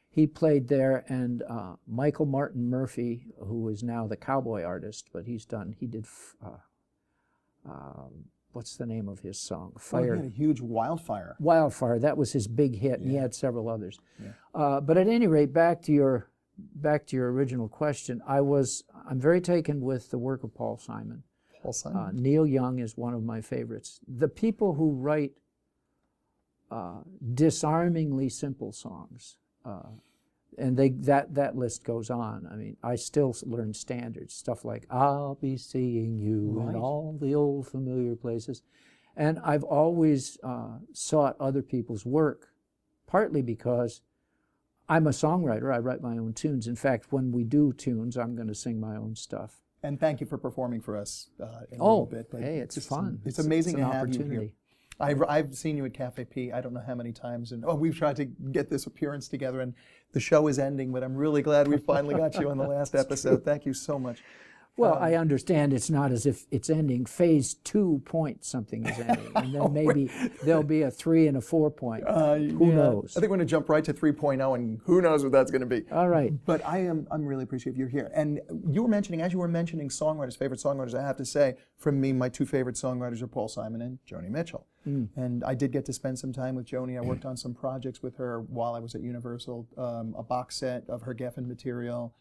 He played there, and Michael Martin Murphy, who is now the cowboy artist, but he did, what's the name of his song? Fire. He had a huge Wildfire. Wildfire, that was his big hit, and he had several others. Yeah. But at any rate, back to your back to your original question, I'm very taken with the work of Paul Simon. Paul Simon. Neil Young is one of my favorites. The people who write disarmingly simple songs, and that list goes on. I mean, I still learn standards, stuff like "I'll be seeing you in all the old familiar places," and I've always sought other people's work, partly because I'm a songwriter. I write my own tunes. In fact, when we do tunes, I'm going to sing my own stuff. And thank you for performing for us in a little bit. But hey, it's fun. It's amazing it's to have you opportunity. here. I've seen you at Cafe P. I don't know how many times, and we've tried to get this appearance together, and the show is ending. But I'm really glad we finally got you on the last episode. Thank you so much. Well, I understand it's not as if it's ending. Phase 2 point something is ending, and then maybe there'll be a 3 and a 4 point. Who knows? I think we're going to jump right to 3.0, and who knows what that's going to be. All right. But I'm really appreciative you're here. And you were mentioning, as you were mentioning songwriters, favorite songwriters, I have to say, for me, my two favorite songwriters are Paul Simon and Joni Mitchell. And I did get to spend some time with Joni. I worked on some projects with her while I was at Universal, a box set of her Geffen material,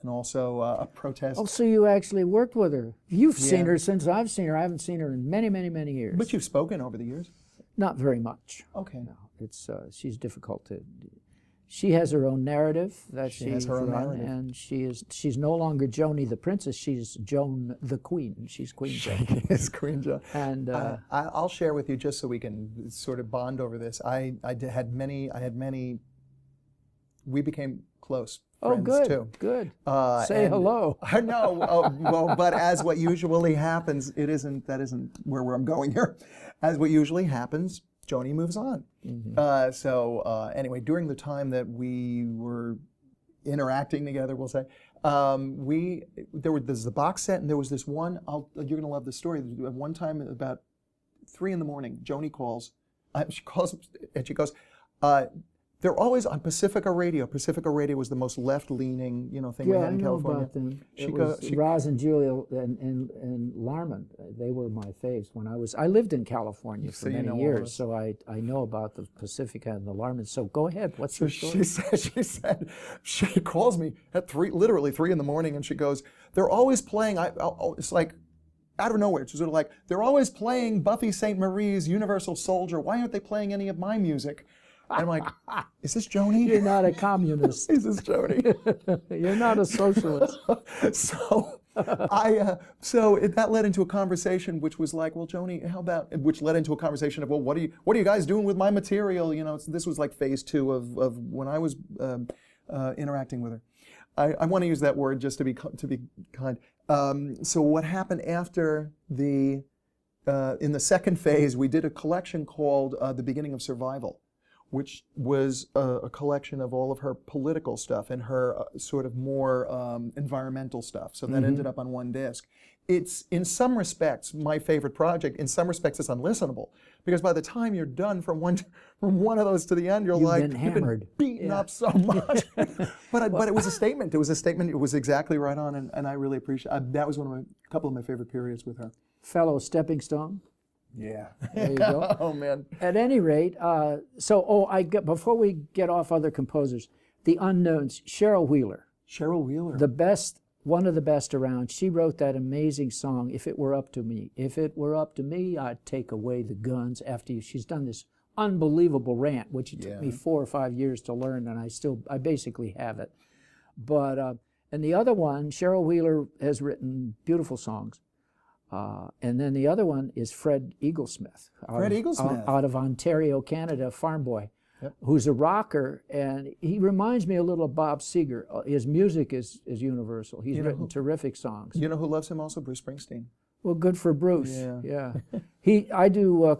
and also a protest. Oh, so you actually worked with her. You've seen her since I've seen her. I haven't seen her in many, many, many years. But you've spoken over the years? Not very much. Okay. No, it's she's difficult to. She has her own narrative that She has her own narrative. and she's no longer Joni the princess. She's Joan the queen. She's Queen Joan. Yes, Queen Joan. And I'll share with you just so we can sort of bond over this. I had many. We became close. Oh, friends good, too. good. Say hello. I know. Well, but as what usually happens, that isn't where I'm going here. As what usually happens, Joni moves on. Anyway, during the time that we were interacting together, we'll say, there's the box set, and there was this one. You're going to love the story. One time, about 3 a.m, Joni calls. She calls and she goes. They're always on Pacifica Radio. Pacifica Radio was the most left-leaning, thing we had in California. Yeah, I know about them. Roz and Julia and Larman. They were my faves when I lived in California for many years, so I know about the Pacifica and the Larman. So go ahead. What's your story? She calls me at literally 3 a.m, and she goes, "They're always playing." It's like out of nowhere. It's sort of like, "They're always playing Buffy St. Marie's Universal Soldier. Why aren't they playing any of my music?" And I'm like, "Is this Joni?" You're not a communist. Is this Joni? You're not a socialist. So that led into a conversation which was like, "Well, Joni, how about?" Which led into a conversation of, "Well, what are you guys doing with my material?" This was like phase 2 of when I was interacting with her. I want to use that word just to be kind. So what happened after in the second phase, we did a collection called The Beginning of Survival, which was a collection of all of her political stuff and her sort of more environmental stuff. So that ended up on one disc. It's, in some respects, my favorite project. In some respects, it's unlistenable, because by the time you're done from one of those to the end, you've been beaten up so much. But it was a statement. It was a statement. It was exactly right on, and I really appreciate it. That was a couple of my favorite periods with her. Fellow stepping stone. Yeah. There you go. Oh, man. At any rate, before we get off other composers, the unknowns, Cheryl Wheeler. Cheryl Wheeler. One of the best around. She wrote that amazing song, "If It Were Up to Me." If it were up to me, I'd take away the guns after you. She's done this unbelievable rant, which it took me 4 or 5 years to learn, and I basically have it. But, and the other one, Cheryl Wheeler has written beautiful songs. And then the other one is Fred Eaglesmith. Out of Ontario, Canada, farm boy, who's a rocker, and he reminds me a little of Bob Seger. His music is universal. He's written terrific songs. You know who loves him also? Bruce Springsteen. Well, good for Bruce. Yeah. I do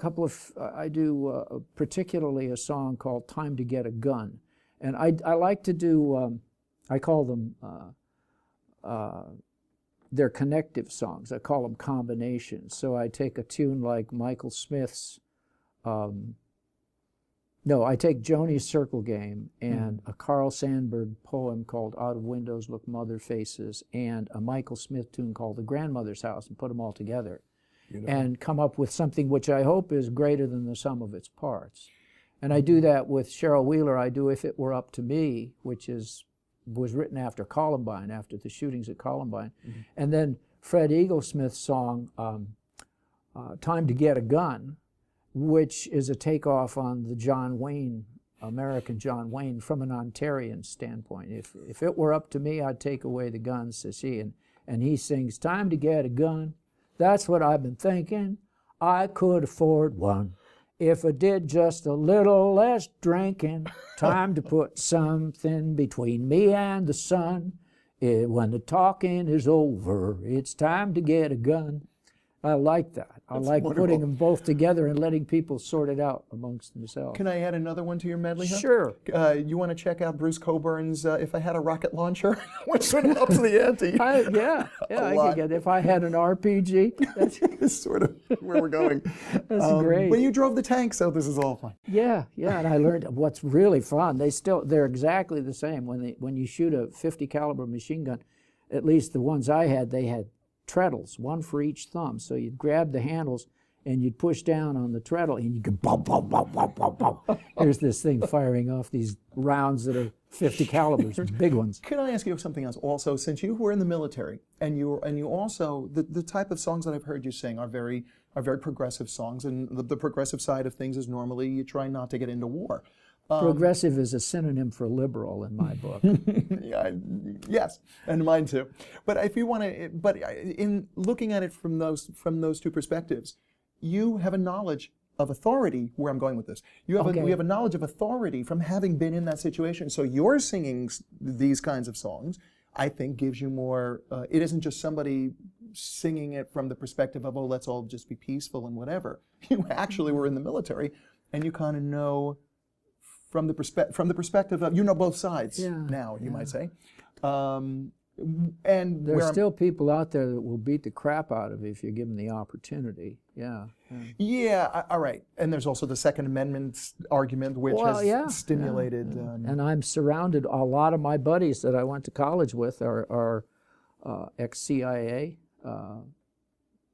particularly a song called "Time to Get a Gun," and I like to do. I call them. They're connective songs. I call them combinations. So I take a tune like Michael Smith's, I take Joni's Circle Game and a Carl Sandburg poem called "Out of Windows Look Mother Faces" and a Michael Smith tune called "The Grandmother's House," and put them all together and come up with something which I hope is greater than the sum of its parts. And I do that with Cheryl Wheeler. I do "If It Were Up to Me," which is was written after Columbine, after the shootings at Columbine. And then Fred Eaglesmith's song, Time to Get a Gun, which is a takeoff on the John Wayne, American John Wayne, from an Ontarian standpoint. If it were up to me, I'd take away the guns, says he. And he sings, time to get a gun, that's what I've been thinking. I could afford one if I did just a little less drinking. Time to put something between me and the sun. When the talking is over, it's time to get a gun. I like that. I like wonderful. putting them both together and letting people sort it out amongst themselves. Can I add another one to your medley? Huh? Sure. You want to check out Bruce Coburn's If I Had a Rocket Launcher? Which sort of ups the ante. Yeah, I lot. could get it. If I had an RPG, That's sort of where we're going. that's great. But you drove the tank, so this is all fine. Yeah, and I learned what's really fun. They're exactly the same. When you shoot a 50 caliber machine gun, at least the ones I had, they had treadles, one for each thumb. So you'd grab the handles and you'd push down on the treadle and you could bum, bum, bum, bum, bum, bum. Here's this thing firing off these rounds that are 50 calibers, big ones. Can I ask you something else? Also, since you were in the military, and you also the type of songs that I've heard you sing are very progressive songs, and the progressive side of things is normally you try not to get into war. Progressive is a synonym for liberal in my book. Yes, and mine too. But if you want to, but in looking at it from those two perspectives, you have a knowledge of authority. Where I'm going with this, we have a knowledge of authority from having been in that situation. So your singing these kinds of songs, I think, gives you more. It isn't just somebody singing it from the perspective of, oh, let's all just be peaceful and whatever. You actually were in the military, and you kind of know. From the perspective of, you know, both sides now, you might say. And there's still people out there that will beat the crap out of you if you give them the opportunity. Yeah. All right. And there's also the Second Amendment argument, which has stimulated. And I'm surrounded. A lot of my buddies that I went to college with are ex-CIA,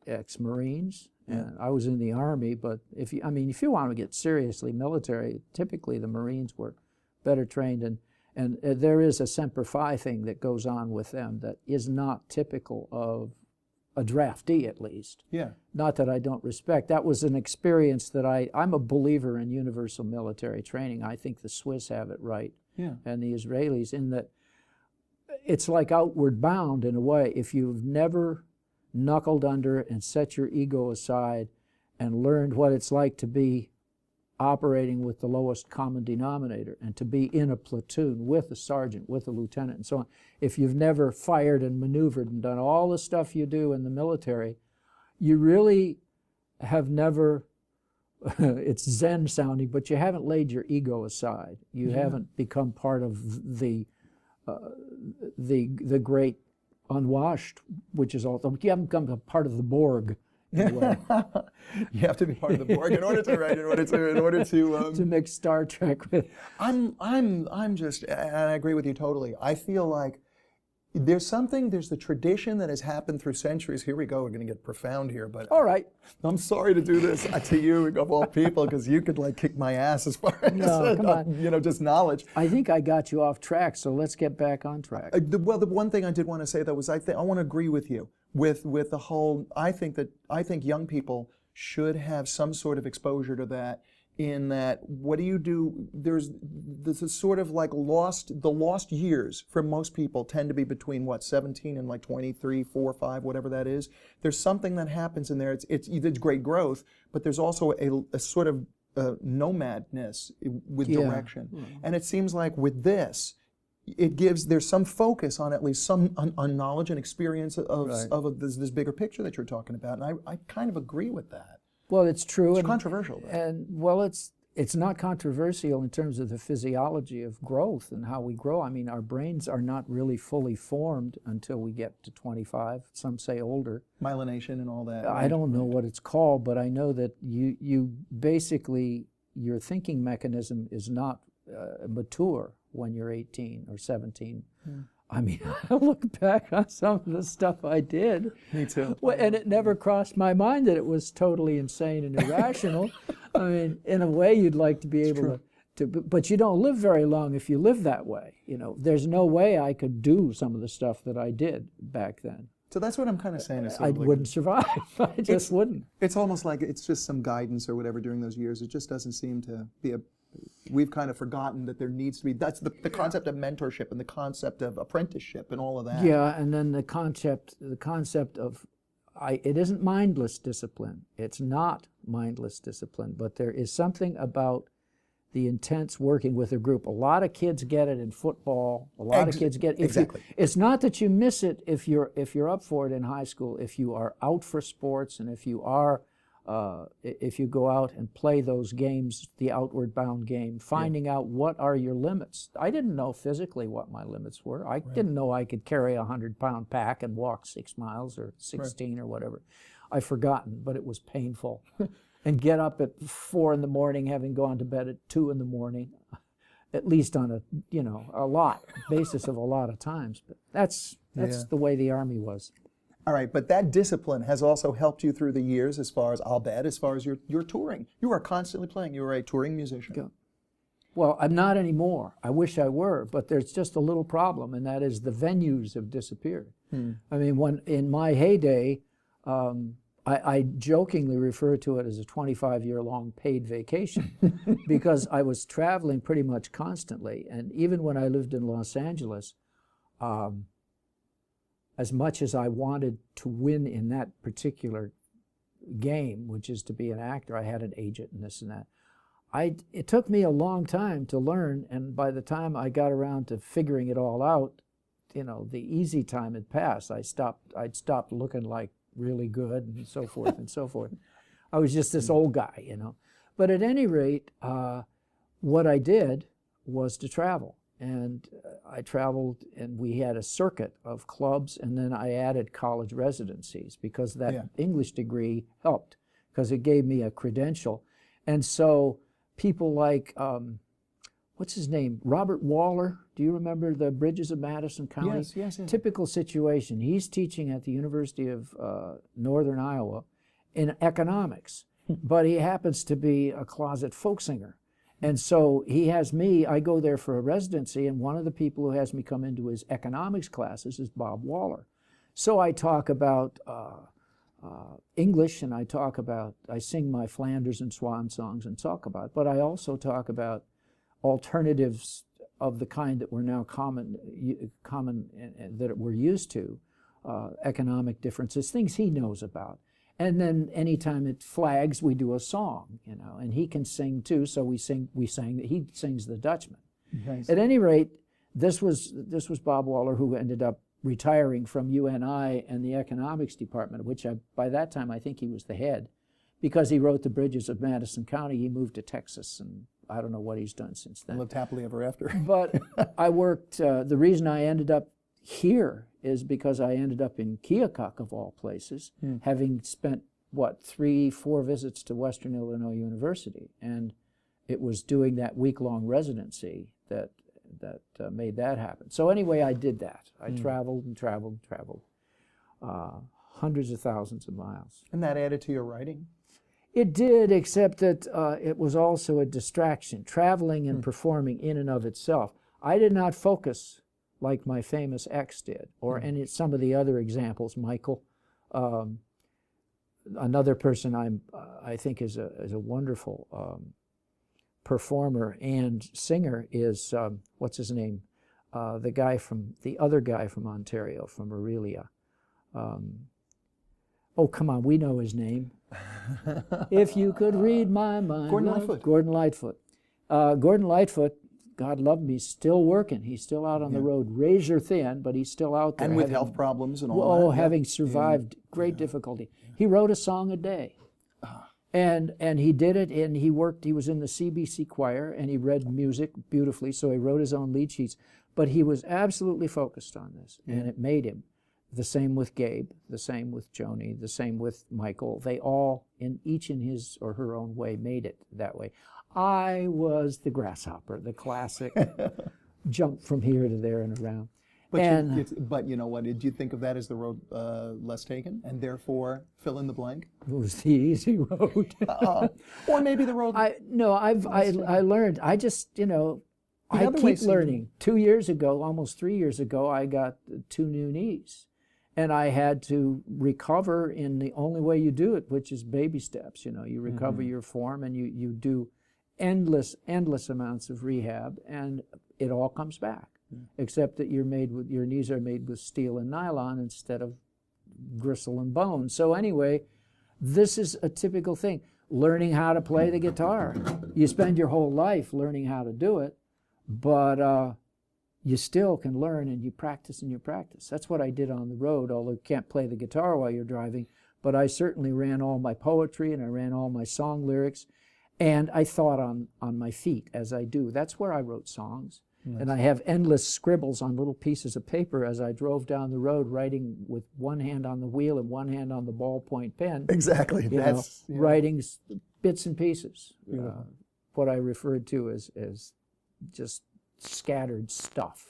ex-Marines. And I was in the Army, but if you want to get seriously military, typically the Marines were better trained, and there is a Semper Fi thing that goes on with them that is not typical of a draftee, at least. Yeah. Not that I don't respect. That was an experience that I'm a believer in universal military training. I think the Swiss have it right, and the Israelis, in that it's like outward bound in a way. If you've never knuckled under and set your ego aside and learned what it's like to be operating with the lowest common denominator and to be in a platoon with a sergeant, with a lieutenant, and so on. If you've never fired and maneuvered and done all the stuff you do in the military, you really have never, it's Zen sounding, but you haven't laid your ego aside. You haven't become part of the great unwashed, which is also, you haven't become a part of the Borg. In a way. You have to be part of the Borg in order to to mix Star Trek with. I'm just, and I agree with you totally. I feel like there's the tradition that has happened through centuries. Here we go, we're going to get profound here, but all right. I'm sorry to do this to you of all people, because you could kick my ass as far as come on. Just knowledge. I think I got you off track, so let's get back on track. The one thing I did want to say though was I want to agree with you with the whole. I think young people should have some sort of exposure to that. In that, what do you do? There's a sort of the lost years for most people tend to be between 17 and 23, 4, 5, whatever that is. There's something that happens in there. It's great growth, but there's also a sort of nomadness with direction. And it seems like with this, there's some focus on at least some on knowledge and experience of this bigger picture that you're talking about, and I kind of agree with that. Well, it's true. It's controversial, though. And well, it's not controversial in terms of the physiology of growth and how we grow. I mean, our brains are not really fully formed until we get to 25. Some say older. Myelination and all that. I don't know what it's called, but I know that you basically, your thinking mechanism is not mature when you're 18 or 17. I mean, I look back on some of the stuff I did. Me too. And it never crossed my mind that it was totally insane and irrational. I mean, in a way, you'd like to be able But you don't live very long if you live that way. There's no way I could do some of the stuff that I did back then. So that's what I'm kind of saying. Is I sort of like, wouldn't survive. I just wouldn't. It's almost like it's just some guidance or whatever during those years. It just doesn't seem to be we've kind of forgotten that there needs to be, that's the concept of mentorship and the concept of apprenticeship and all of that. Yeah, and then the concept of, it isn't mindless discipline. It's not mindless discipline, but there is something about the intense working with a group. A lot of kids get it in football. A lot of kids get it. Exactly. It's not that you miss it if you're up for it in high school. If you are out for sports and if you go out and play those games, the outward bound game, finding out what are your limits. I didn't know physically what my limits were. I didn't know I could carry a 100-pound pack and walk 6 miles or 16 or whatever. I've forgotten, but it was painful. And get up at 4 in the morning, having gone to bed at 2 in the morning, at least on a basis of a lot of times. But that's the way the Army was. All right, but that discipline has also helped you through the years as far as your touring. You are constantly playing. You are a touring musician. Yeah. Well, I'm not anymore. I wish I were, but there's just a little problem, and that is the venues have disappeared. I mean, in my heyday, I jokingly refer to it as a 25-year-long paid vacation because I was traveling pretty much constantly. And even when I lived in Los Angeles, as much as I wanted to win in that particular game, which is to be an actor, I had an agent and this and that. It took me a long time to learn, and by the time I got around to figuring it all out, the easy time had passed. I'd stopped looking like really good and so forth and so forth. I was just this old guy, But at any rate, what I did was to travel. And I traveled, and we had a circuit of clubs, and then I added college residencies because that English degree helped, because it gave me a credential. And so people like, what's his name? Robert Waller. Do you remember the Bridges of Madison County? Yes. Typical situation. He's teaching at the University of Northern Iowa in economics, but he happens to be a closet folk singer. And so he has me, I go there for a residency, and one of the people who has me come into his economics classes is Bob Waller. So I talk about English, and I sing my Flanders and Swan songs and talk about, but I also talk about alternatives of the kind that we're now common that we're used to, economic differences, things he knows about. And then anytime it flags, we do a song, and he can sing too, so he sings The Dutchman. Nice. At any rate, this was Bob Waller, who ended up retiring from UNI and the economics department, which by that time I think he was the head, because he wrote The Bridges of Madison County. He moved to Texas, and I don't know what he's done since then. Lived happily ever after. But I worked, the reason I ended up here is because I ended up in Keokuk, of all places, having spent, 3-4 visits to Western Illinois University. And it was doing that week-long residency that made that happen. So anyway, I did that. I traveled and traveled and traveled, hundreds of thousands of miles. And that added to your writing? It did, except that it was also a distraction. Traveling and performing in and of itself. I did not focus like my famous ex did, or some of the other examples. Michael, another person I think is a wonderful performer and singer is what's his name? The other guy from Ontario, from Aurelia. Oh, come on, we know his name. If you could read my mind. Gordon Lightfoot. Gordon Lightfoot. Gordon Lightfoot, God love him, he's still working. He's still out on the road, razor thin, but he's still out there. And with health problems and all that. Having survived great difficulty. He wrote a song a day. And he did it, and he was in the CBC choir, and he read music beautifully, so he wrote his own lead sheets. But he was absolutely focused on this, and it made him. The same with Gabe, the same with Joni, the same with Michael. They all, each in his or her own way, made it that way. I was the grasshopper, the classic jump from here to there and around. But, And- but you know what? Did you think of that as the road less taken, and therefore fill in the blank? It was the easy road. Or maybe the road. I learned. I just, The I other way keep seems to- learning. 2 years ago, almost 3 years ago, I got 2 new knees. And I had to recover in the only way you do it, which is baby steps. You recover your form, and you do endless amounts of rehab, and it all comes back. Except that your knees are made with steel and nylon instead of gristle and bone. So anyway, this is a typical thing. Learning how to play the guitar. You spend your whole life learning how to do it, but you still can learn, and you practice and you practice. That's what I did on the road, although you can't play the guitar while you're driving, but I certainly ran all my poetry and I ran all my song lyrics, and I thought on my feet as I do. That's where I wrote songs. And I have endless scribbles on little pieces of paper as I drove down the road, writing with one hand on the wheel and one hand on the ballpoint pen. Exactly. Writing bits and pieces. What I referred to as just scattered stuff,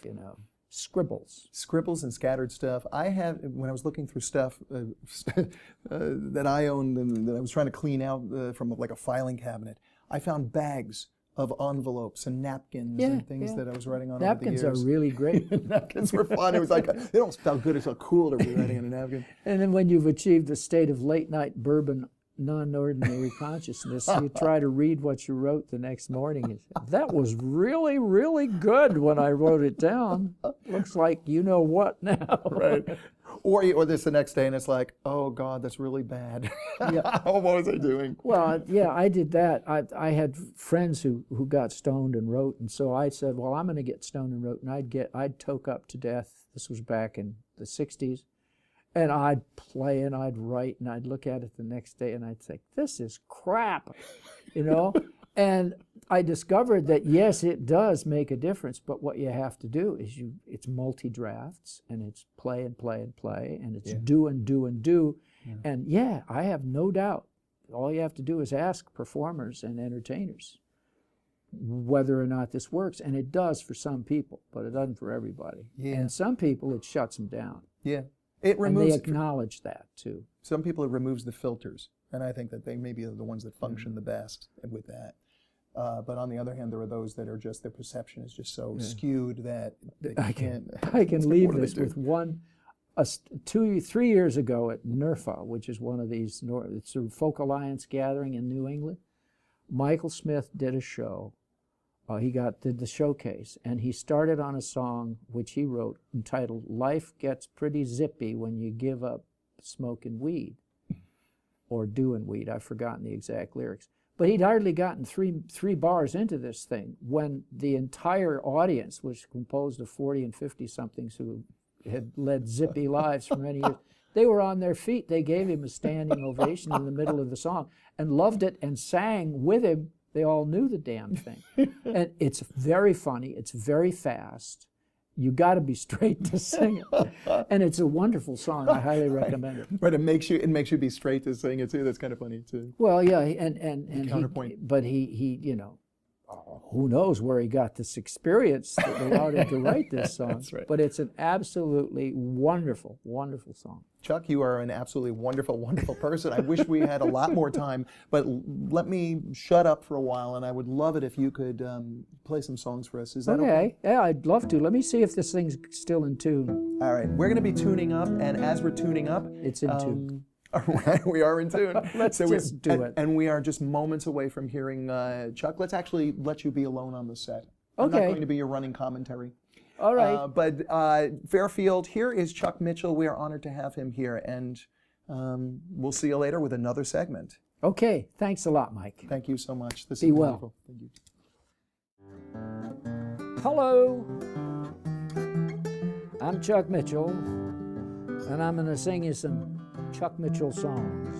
scribbles. Scribbles and scattered stuff. I have, when I was looking through stuff that I owned and that I was trying to clean out from like a filing cabinet, I found bags of envelopes and napkins and things that I was writing on Napkins over the years. are really great. Napkins were fun. It was like, they don't feel good, it felt cool to be writing on a napkin. And then when you've achieved the state of late night bourbon non-ordinary consciousness, you try to read what you wrote the next morning. And say, that was really, really good when I wrote it down. Looks like you know what now. Right. Or this the next day and it's like, oh God, that's really bad. What was I doing? Well, yeah, I did that. I had friends who got stoned and wrote, and so I said, well, I'm going to get stoned and wrote, and I'd toke up to death. This was back in the 60s. And I'd play and I'd write and I'd look at it the next day and I'd think, this is crap, And I discovered that, yes, it does make a difference, but what you have to do is it's multi-drafts, and it's play and play and play, and it's do and do and do. And I have no doubt, all you have to do is ask performers and entertainers whether or not this works, and it does for some people, but it doesn't for everybody. And some people, it shuts them down. Yeah. It And removes, they acknowledge that, too. some people it removes the filters, and I think that they maybe are the ones that function the best with that. But on the other hand, there are those that are just, their perception is just so skewed that they can't. I can leave What do they this do? with one. 3 years ago at NERFA, which is one of these, it's a folk alliance gathering in New England, Michael Smith did a show. He did the showcase, and he started on a song which he wrote entitled "Life Gets Pretty Zippy When You Give Up Smoking Weed," or doing weed. I've forgotten the exact lyrics. But he'd hardly gotten three bars into this thing when the entire audience, which was composed of 40 and 50-somethings who had led zippy lives for many years, they were on their feet. They gave him a standing ovation in the middle of the song and loved it and sang with him. They all knew the damn thing. And it's very funny. It's very fast. You got to be straight to sing it. And it's a wonderful song. I highly recommend it. Right, it makes you be straight to sing it too. That's kind of funny too. Well, yeah, and counterpoint. he who knows where he got this experience that allowed him to write this song. That's right. But it's an absolutely wonderful, wonderful song. Chuck, you are an absolutely wonderful, wonderful person. I wish we had a lot more time, but let me shut up for a while, and I would love it if you could play some songs for us. Is that okay? Yeah, I'd love to. Let me see if this thing's still in tune. All right, we're going to be tuning up, and as we're tuning up, It's in tune. All right, we are in tune. Let's just do it. And we are just moments away from hearing Chuck. Let's actually let you be alone on the set. I'm not Okay. going to be your running commentary. All right. But Fairfield, here is Chuck Mitchell. We are honored to have him here, and we'll see you later with another segment. Okay. Thanks a lot, Mike. Thank you so much. This Be is well. wonderful. Thank you. Hello. I'm Chuck Mitchell, and I'm going to sing you some Chuck Mitchell songs.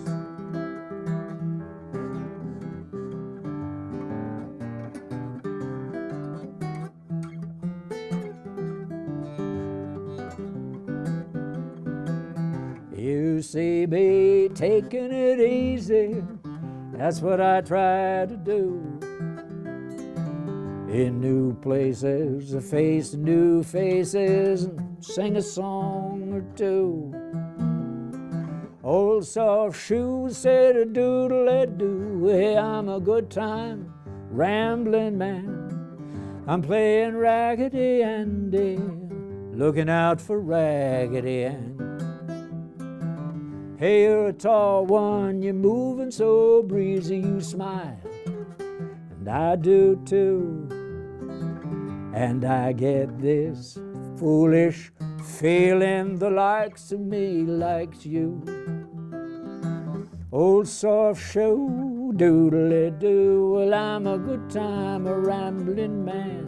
You see me taking it easy, that's what I try to do. In new places, I face new faces, and sing a song or two. Old soft shoes said a doodle-doo. Hey, I'm a good time rambling man. I'm playing Raggedy Andy, looking out for Raggedy Ann. Hey, you're a tall one, you're moving so breezy, you smile, and I do too. And I get this foolish feeling the likes of me likes you. Old soft shoe, doodle-doo. Well, I'm a good time, a rambling man,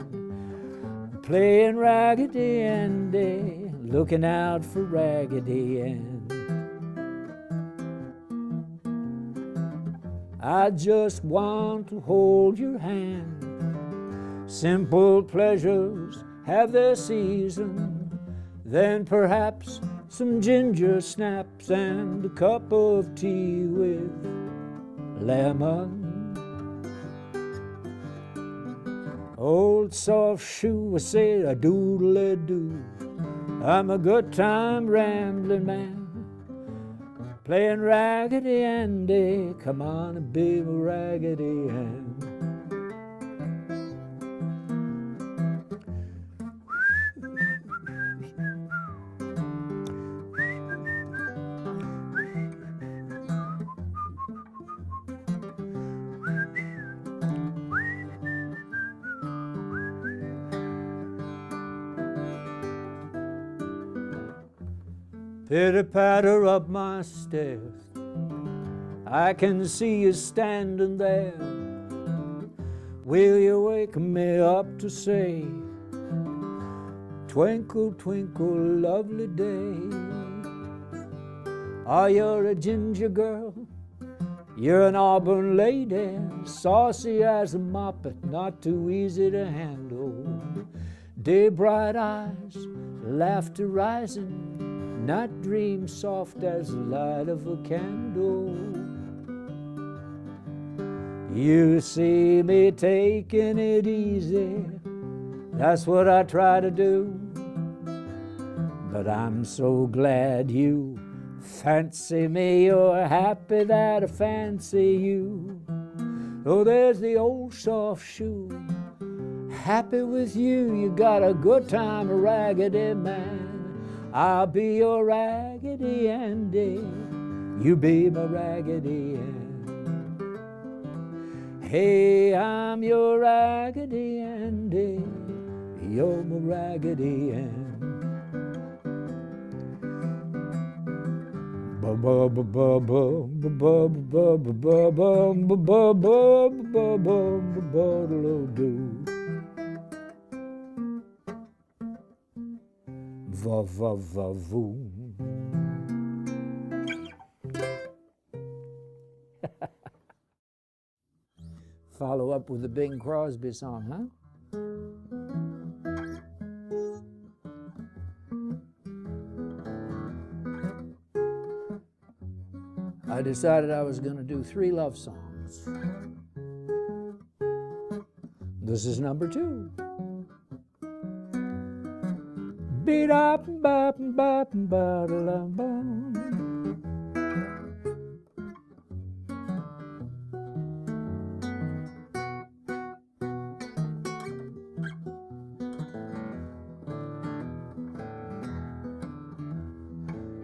playing Raggedy Andy, looking out for Raggedy Ann. I just want to hold your hand. Simple pleasures have their season, then perhaps some ginger snaps and a cup of tea with lemon. Old soft shoe, I say a doodle-doo. I'm a good time rambling man, playing Raggedy Andy. Come on and be my Raggedy Ann. Pitter-patter up my stairs, I can see you standing there. Will you wake me up to say, twinkle, twinkle, lovely day? Oh, you're a ginger girl, you're an auburn lady, saucy as a moppet, not too easy to handle. Day bright eyes, laughter rising, not dream soft as the light of a candle. You see me taking it easy, that's what I try to do. But I'm so glad you fancy me, you're happy that I fancy you. Oh, there's the old soft shoe, happy with you, you got a good time, a Raggedy man. I'll be your Raggedy Andy, you be my Raggedy Ann. Hey, I'm your Raggedy Andy, you're my Raggedy Ann. Va va va voom. Follow up with the Bing Crosby song, huh? I decided I was going to do 3 love songs. This is number 2. Beat up, bop, bop, bop, bop.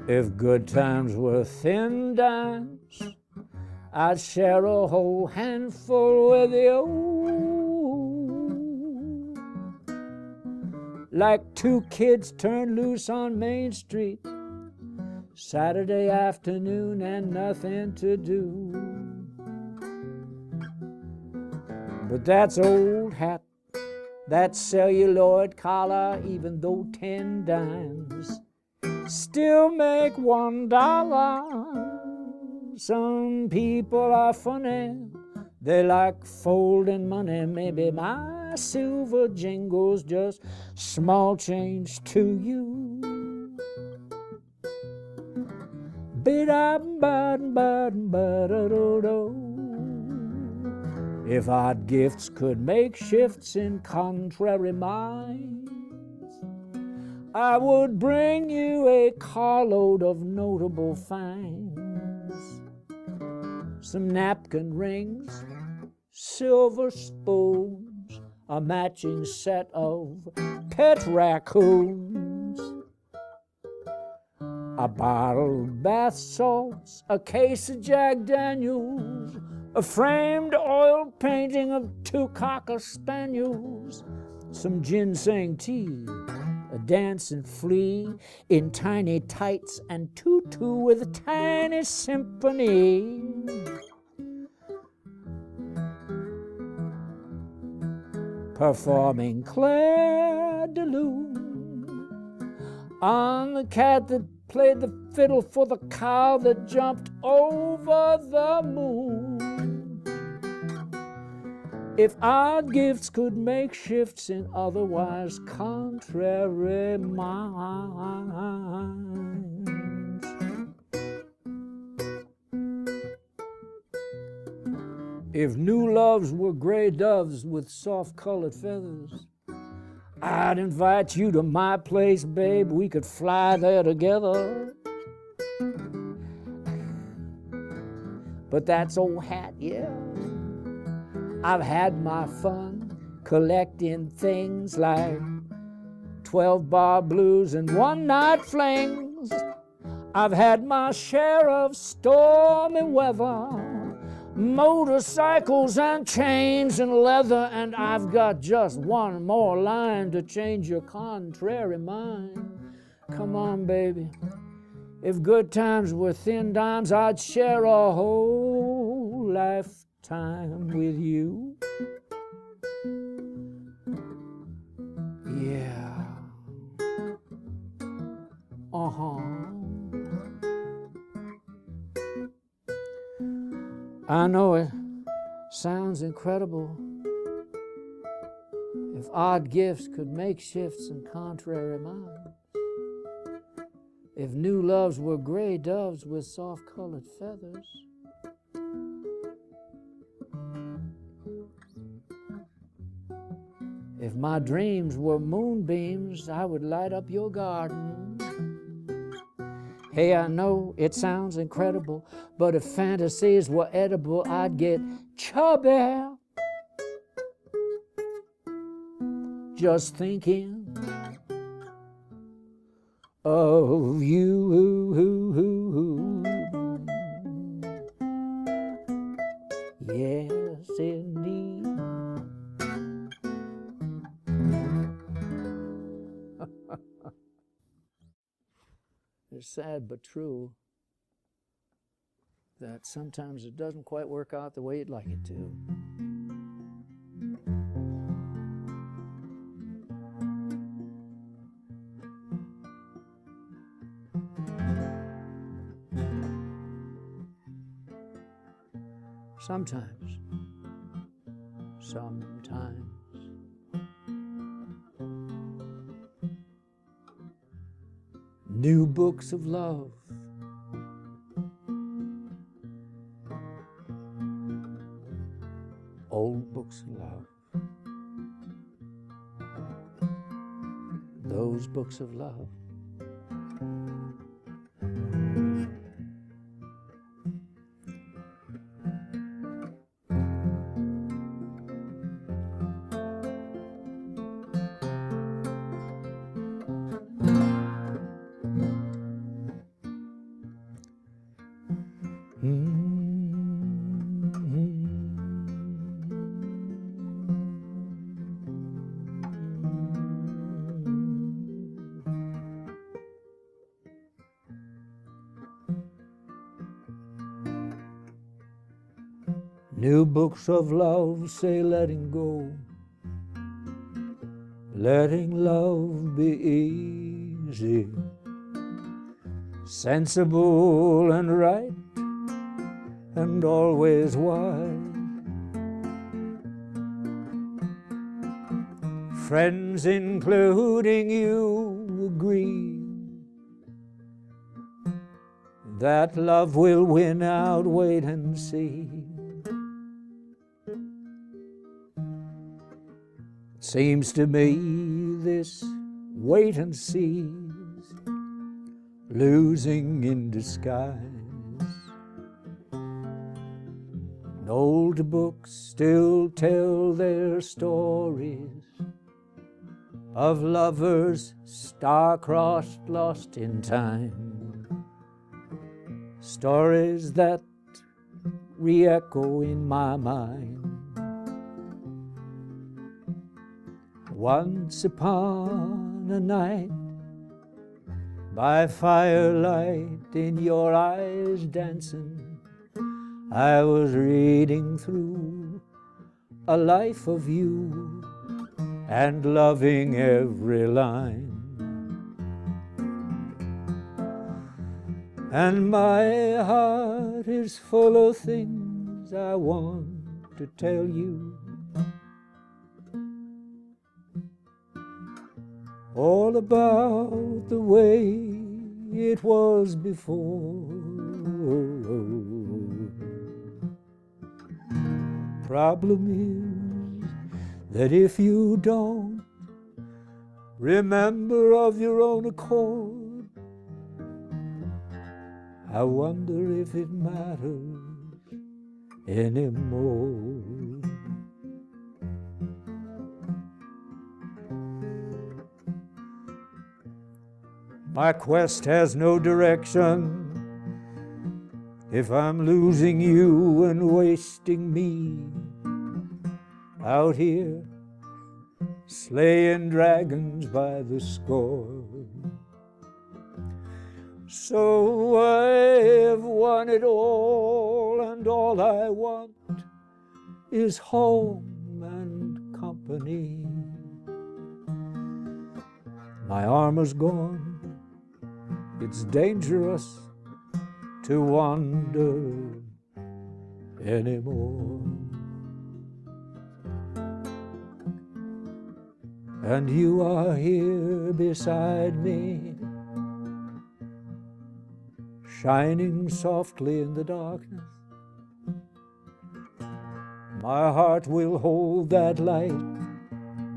If good times were thin dimes, I'd share a whole handful with you. Like 2 kids turned loose on Main Street, Saturday afternoon and nothing to do. But that's old hat, that celluloid collar, even though 10 dimes still make $1. Some people are funny, they like folding money. Maybe my silver jingle's just small change to you. If odd gifts could make shifts in contrary minds, I would bring you a carload of notable finds, some napkin rings, silver spoons, a matching set of pet raccoons, a bottle of bath salts, a case of Jack Daniels, a framed oil painting of 2 cocker spaniels, some ginseng tea, a dancing flea in tiny tights and tutu with a tiny symphony. Performing Claire de Lune on the cat that played the fiddle for the cow that jumped over the moon. If odd gifts could make shifts in otherwise contrary minds. If new loves were gray doves with soft-colored feathers, I'd invite you to my place, babe. We could fly there together. But that's old hat, yeah. I've had my fun collecting things like 12-bar blues and one-night flings. I've had my share of stormy weather, motorcycles and chains and leather, and I've got just one more line to change your contrary mind. Come on, baby. If good times were thin dimes, I'd share a whole lifetime with you. Yeah. I know it sounds incredible. If odd gifts could make shifts in contrary minds. If new loves were gray doves with soft-colored feathers. If my dreams were moonbeams, I would light up your garden. Hey, I know it sounds incredible, but if fantasies were edible, I'd get chubby. Just thinking of you. Yes, indeed. It's sad but true that sometimes it doesn't quite work out the way you'd like it to. Sometimes. New books of love, old books of love, those books of love. New books of love say letting go, letting love be easy, sensible and right, and always wise. Friends, including you, agree that love will win out, wait and see. Seems to me this wait and sees, losing in disguise. And old books still tell their stories of lovers star-crossed, lost in time. Stories that re-echo in my mind. Once upon a night, by firelight, in your eyes dancing, I was reading through a life of you and loving every line. And my heart is full of things I want to tell you, all about the way it was before. Problem is that if you don't remember of your own accord, I wonder if it matters anymore. My quest has no direction if I'm losing you and wasting me out here slaying dragons by the score. So I've won it all, and all I want is home and company. My armor's gone, it's dangerous to wander anymore. And you are here beside me, shining softly in the darkness. My heart will hold that light,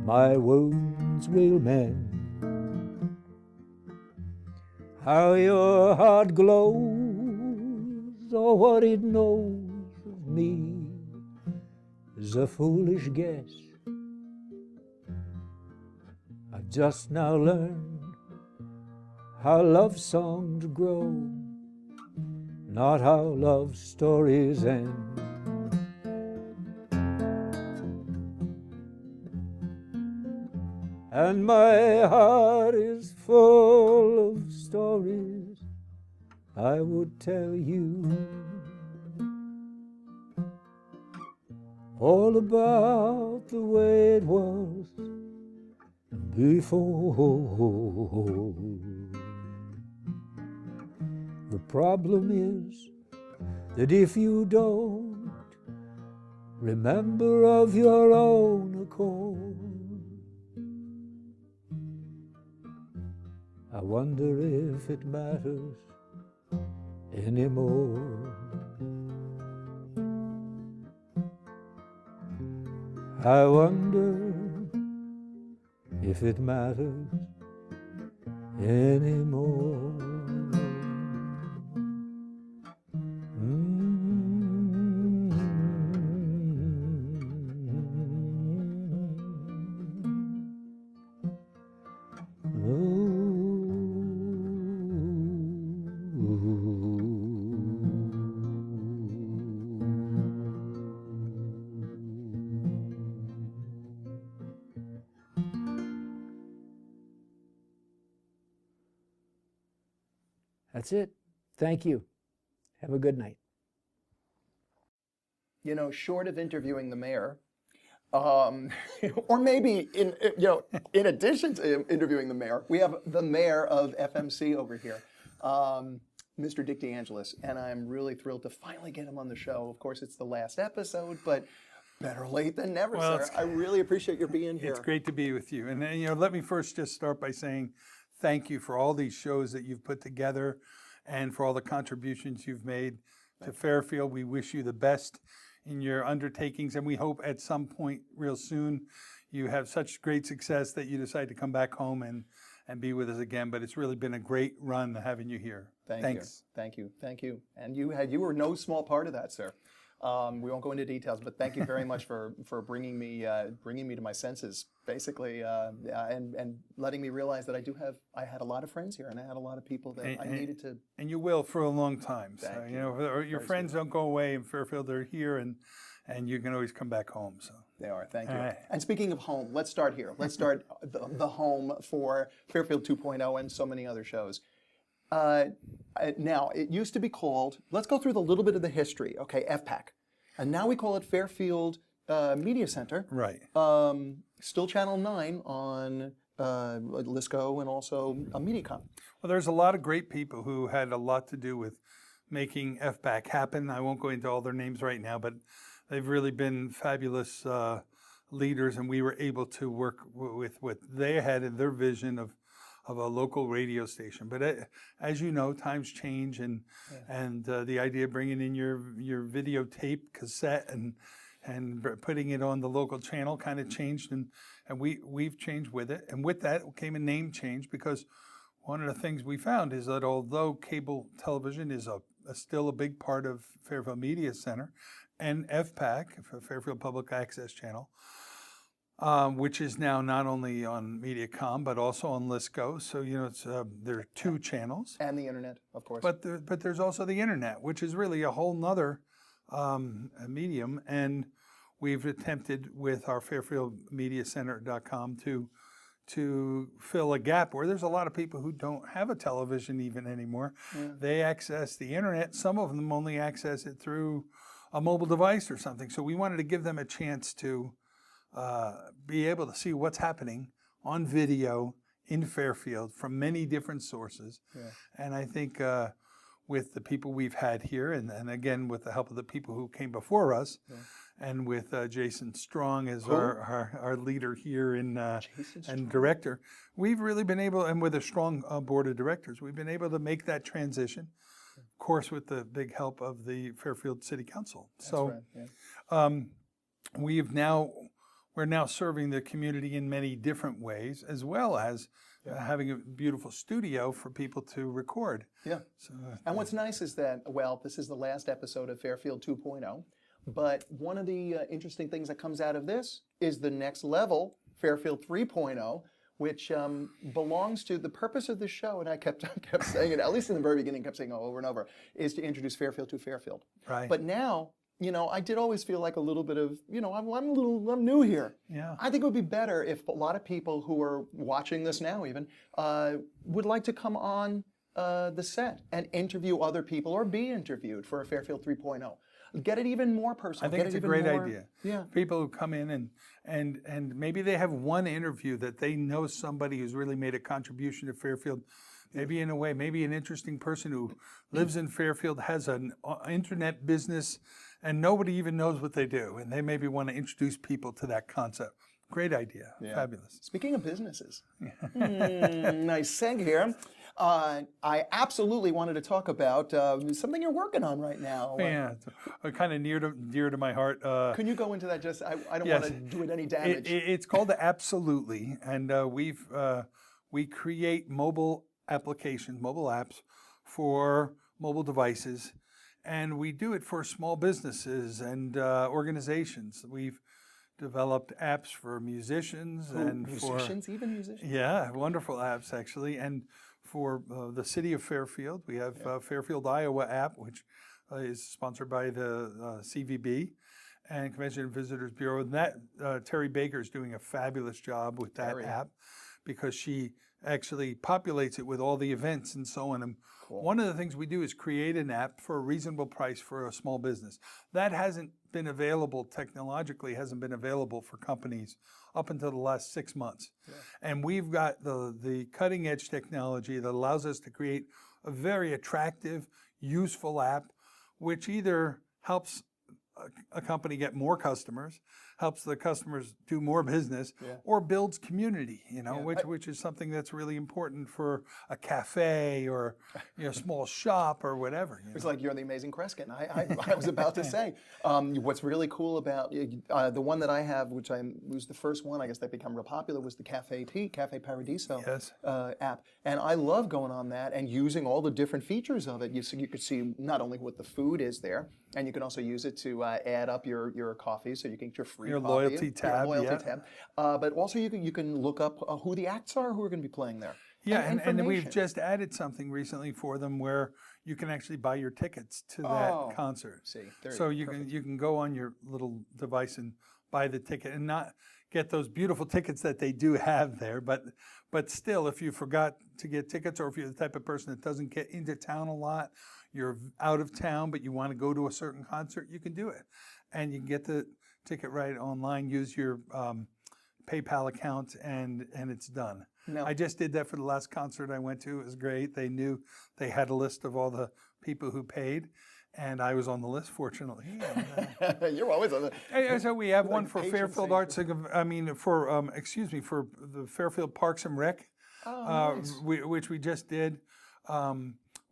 my wounds will mend. How your heart glows, or what it knows of me, is a foolish guess. I've just now learned how love songs grow, not how love stories end. And my heart is full of stories I would tell you, all about the way it was before. The problem is that if you don't remember of your own accord, I wonder if it matters anymore. I wonder if it matters anymore. That's it. Thank you. Have a good night. You know, short of interviewing the mayor, or maybe in addition to interviewing the mayor, we have the mayor of FMC over here, Mr. Dick DeAngelis, and I'm really thrilled to finally get him on the show. Of course, it's the last episode, but better late than never, Well, sir. I really appreciate your being here. It's great to be with you. And let me first just start by saying thank you for all these shows that you've put together and for all the contributions you've made to Fairfield. We wish you the best in your undertakings, and we hope at some point real soon you have such great success that you decide to come back home and be with us again. But it's really been a great run having you here. Thanks. Thank you. And you were no small part of that, sir. We won't go into details, but thank you very much for bringing me to my senses, basically, and letting me realize that I had a lot of friends here, and I had a lot of people that I needed to. And you will for a long time. So, Thank you know, your friends don't go away in Fairfield; they're here, and you can always come back home. So They are. Thank you. All right. And speaking of home, let's start here. Let's start the home for Fairfield 2.0 and so many other shows. Now, it used to be called, let's go through the little bit of the history, okay, FPAC. And now we call it Fairfield Media Center. right. Still Channel 9 on Lisco and also Mediacom. Well, there's a lot of great people who had a lot to do with making FBAC happen. I won't go into all their names right now, but they've really been fabulous leaders, and we were able to work with what they had in their vision of a local radio station. But as you know, times change, and the idea of bringing in your videotape cassette and putting it on the local channel kind of changed, and we've changed with it. And with that came a name change, because one of the things we found is that although cable television is still a big part of Fairfield Media Center, and FPAC, Fairfield Public Access Channel, which is now not only on Mediacom but also on Lisco. So you know, it's there are two channels, And the internet, of course. but there's also the internet, which is really a whole nother medium. And we've attempted with our FairfieldMediaCenter.com to fill a gap where there's a lot of people who don't have a television even anymore. They access the internet. Some of them only access it through a mobile device or something. So we wanted to give them a chance to be able to see what's happening on video in Fairfield from many different sources. And I think with the people we've had here, and again with the help of the people who came before us, and with Jason Strong as our leader here and director, we've really been able, and with a strong board of directors, we've been able to make that transition, of course with the big help of the Fairfield City Council. We're now serving the community in many different ways, as well as having a beautiful studio for people to record. So, And what's nice is that, well, this is the last episode of Fairfield 2.0, but one of the interesting things that comes out of this is the next level, Fairfield 3.0, which belongs to the purpose of the show, and I kept saying it, at least in the very beginning, kept saying it over and over, is to introduce Fairfield to Fairfield. Right. But now, you know, I did always feel like a little bit of, you know, I'm new here. Yeah. I think it would be better if a lot of people who are watching this now even would like to come on the set and interview other people or be interviewed for a Fairfield 3.0. Get it even more personal. I think it's a great idea. Yeah. People who come in and maybe they have one interview that they know somebody who's really made a contribution to Fairfield. Maybe in a way, maybe an interesting person who lives in Fairfield, has an internet business, and nobody even knows what they do. And they maybe want to introduce people to that concept. Great idea. Fabulous. Speaking of businesses, nice seg here. I absolutely wanted to talk about something you're working on right now. Yeah, it's kind of dear to my heart. Can you go into that? Just I don't Yes. want to do it any damage. It's called Absolutely, and we create mobile applications, mobile apps for mobile devices, and we do it for small businesses and organizations. We've developed apps for musicians and even musicians. Yeah, wonderful apps actually. And for the city of Fairfield, we have Fairfield, Iowa app, which is sponsored by the CVB and Convention and Visitors Bureau. And that Terry Baker is doing a fabulous job with that app, because she actually populates it with all the events and so on. And one of the things we do is create an app for a reasonable price for a small business. That hasn't been available technologically, hasn't been available for companies up until the last 6 months. And we've got the cutting edge technology that allows us to create a very attractive, useful app, which either helps a company get more customers, helps the customers do more business, Yeah. or builds community, Yeah. which is something that's really important for a cafe or a small shop or whatever. It's like you're the amazing Kreskin. I was about to say, what's really cool about the one that I have, which was the first one, I guess that became real popular, was the Cafe Paradiso Yes. app. And I love going on that and using all the different features of it. You could see not only what the food is there, and you can also use it to add up your coffee, so you can get your free Your coffee, loyalty tab, Your loyalty yeah. tab. But also you can look up who the acts are who are going to be playing there. Yeah, and we've information. just added something recently for them where you can actually buy your tickets to that concert. See, there So you you can go on your little device and buy the ticket and not get those beautiful tickets that they do have there, but still, if you forgot to get tickets, or if you're the type of person that doesn't get into town a lot, you're out of town but you want to go to a certain concert, you can do it, and you can get the ticket right online. Use your PayPal account, and it's done. No. I just did that for the last concert I went to. It was great. They knew they had a list of all the people who paid, and I was on the list, fortunately. And, You're always on the. so we have one Like for patron Fairfield saint. Arts. For the Fairfield Parks and Rec, Nice. which we just did.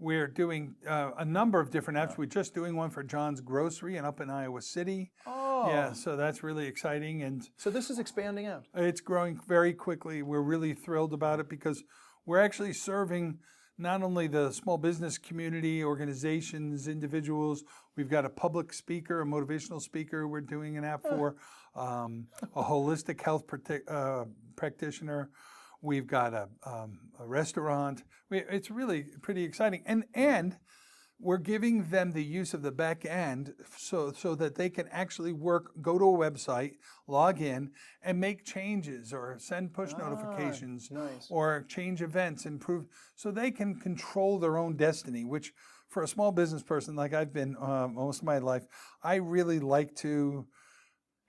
We're doing a number of different apps. We're just doing one for John's Grocery and up in Iowa City. Oh. Yeah, so that's really exciting, and So this is expanding out. it's growing very quickly. We're really thrilled about it because we're actually serving not only the small business community, organizations, individuals. We've got a public speaker, a motivational speaker we're doing an app for, a holistic health practitioner. We've got a restaurant. It's really pretty exciting. And we're giving them the use of the back end so that they can actually go to a website, log in, and make changes or send push notifications nice. or change events, improve, so they can control their own destiny, which for a small business person like I've been most of my life, I really like to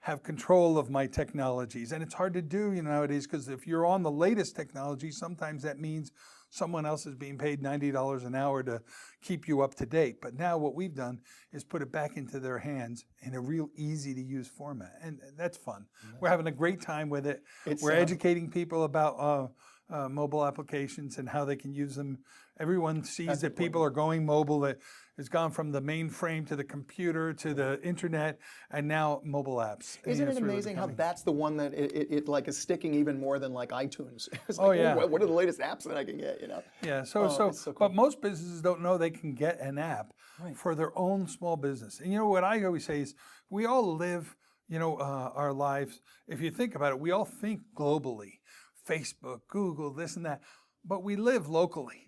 have control of my technologies. And it's hard to do nowadays because if you're on the latest technology, sometimes that means someone else is being paid $90 an hour to keep you up to date. But now what we've done is put it back into their hands in a real easy to use format. And that's fun. We're having a great time with it. We're educating people about mobile applications and how they can use them. Everyone sees that people are going mobile. That it's gone from the mainframe to the computer to the internet, and now mobile apps. Isn't it it's really amazing how becoming- that's the one that it like is sticking even more than like iTunes? It's Oh, like, yeah. What are the latest apps that I can get? Yeah, Oh, it's so cool. but most businesses don't know they can get an app for their own small business. And what I always say is, we all live, our lives. If you think about it, we all think globally, Facebook, Google, this and that, but we live locally.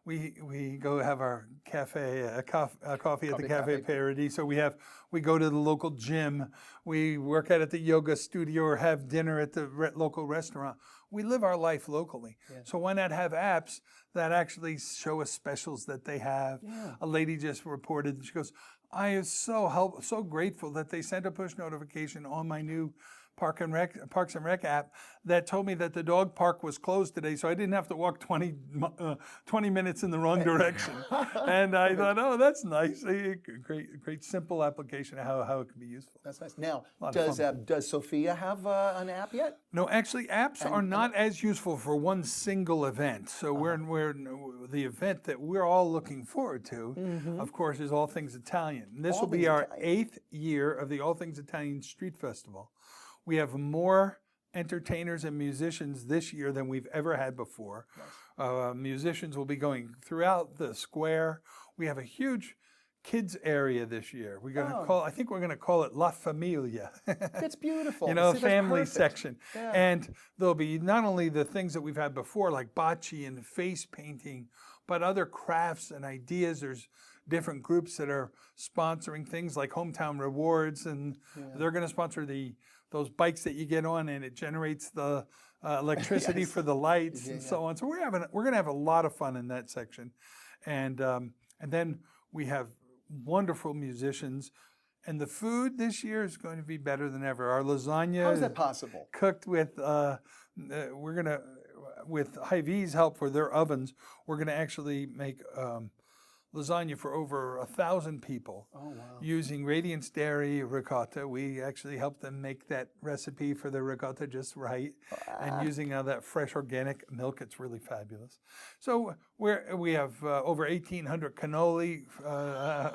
We go have our coffee at the Cafe Paradiso. We go to the local gym. We work out at the yoga studio or have dinner at the local restaurant. We live our life locally. So why not have apps that actually show us specials that they have? Yeah. A lady just reported, she goes, I am so grateful that they sent a push notification on my new Parks and Rec app that told me that the dog park was closed today, so I didn't have to walk 20 minutes in the wrong direction. And I thought, oh, that's nice. Great simple application of how it can be useful. That's nice. Now, lot of does Sophia have an app yet? No, actually, apps are not as useful for one single event. So we're the event that we're all looking forward to, of course, is All Things Italian. And this All will be Things our Italian. 8th year of the All Things Italian Street Festival. We have more entertainers and musicians this year than we've ever had before. Musicians will be going throughout the square. We have a huge kids area this year. I think we're going to call it La Familia. That's beautiful. See, that's Family perfect. section. Yeah. And there'll be not only the things that we've had before, like bocce and face painting, but other crafts and ideas. There's different groups that are sponsoring things like Hometown Rewards, and they're going to sponsor those bikes that you get on, and it generates the electricity Yes. for the lights and so on. So we're going to have a lot of fun in that section, and then we have wonderful musicians, and the food this year is going to be better than ever. Our lasagna How is that possible? cooked with with Hy-Vee's help for their ovens. We're going to actually make lasagna for over 1,000 people. Oh, wow. Using Radiance Dairy ricotta. We actually helped them make that recipe for the ricotta just right. And using that fresh organic milk, it's really fabulous. So we have over 1,800 cannoli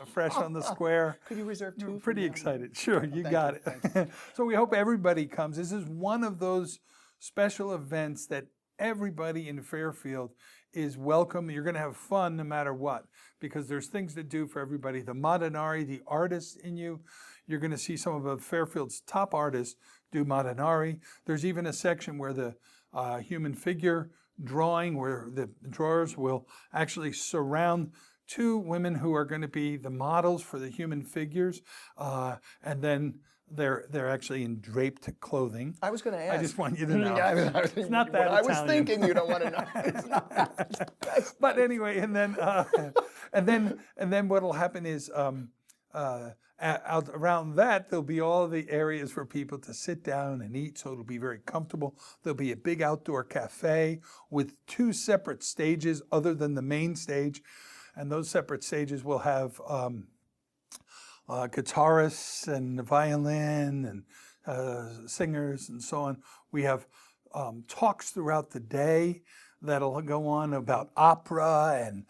fresh on the square. Could you reserve two? We're for pretty me? excited. Sure, you Thank got you, it. thank So we hope everybody comes. This is one of those special events that everybody in Fairfield is welcome. You're going to have fun no matter what, because there's things to do for everybody. The Modenari, the artists in you, you're going to see some of Fairfield's top artists do Modenari. There's even a section where the human figure drawing, where the drawers will actually surround two women who are going to be the models for the human figures, and then they're actually in draped clothing. I was going to ask. I just want you to know. It's not that I was Italian. thinking you don't want to know. It's not that. But anyway, and then what'll happen is out around that there'll be all the areas for people to sit down and eat, so it'll be very comfortable. There'll be a big outdoor cafe with 2 separate stages other than the main stage, and those separate stages will have guitarists and violin and singers and so on. We have talks throughout the day that'll go on about opera and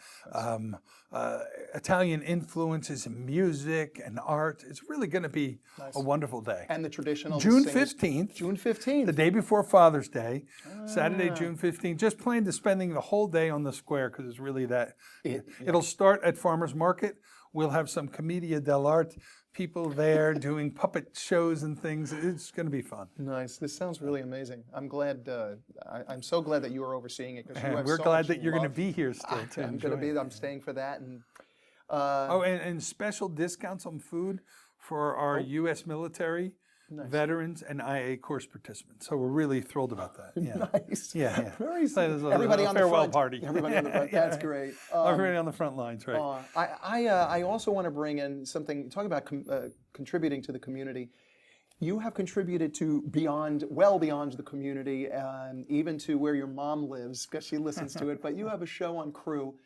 Italian influences in music and art. It's really going to be a wonderful day. And the traditional June singers- 15th, June 15th. the day before Father's Day, Saturday, June 15th. Just plan to spending the whole day on the square because it's really that. It'll start at Farmers Market. We'll have some Commedia dell'arte people there doing puppet shows and things. It's going to be fun. Nice. This sounds really amazing. I'm glad. I'm so glad that you are overseeing it because And we're glad that you're going to be here still to I'm enjoy going to be. it. I'm staying for that. And And special discounts on food for our U.S. military veterans and IA course participants. So we're really thrilled about that. Yeah. nice. Yeah. Very. So there's a Everybody on the farewell front. party. Everybody on the front. Yeah. That's great. Everybody on the front lines, right? I also want to bring in something. Talk about contributing to the community. You have contributed to well beyond the community, even to where your mom lives, because she listens to it. But you have a show on Crew,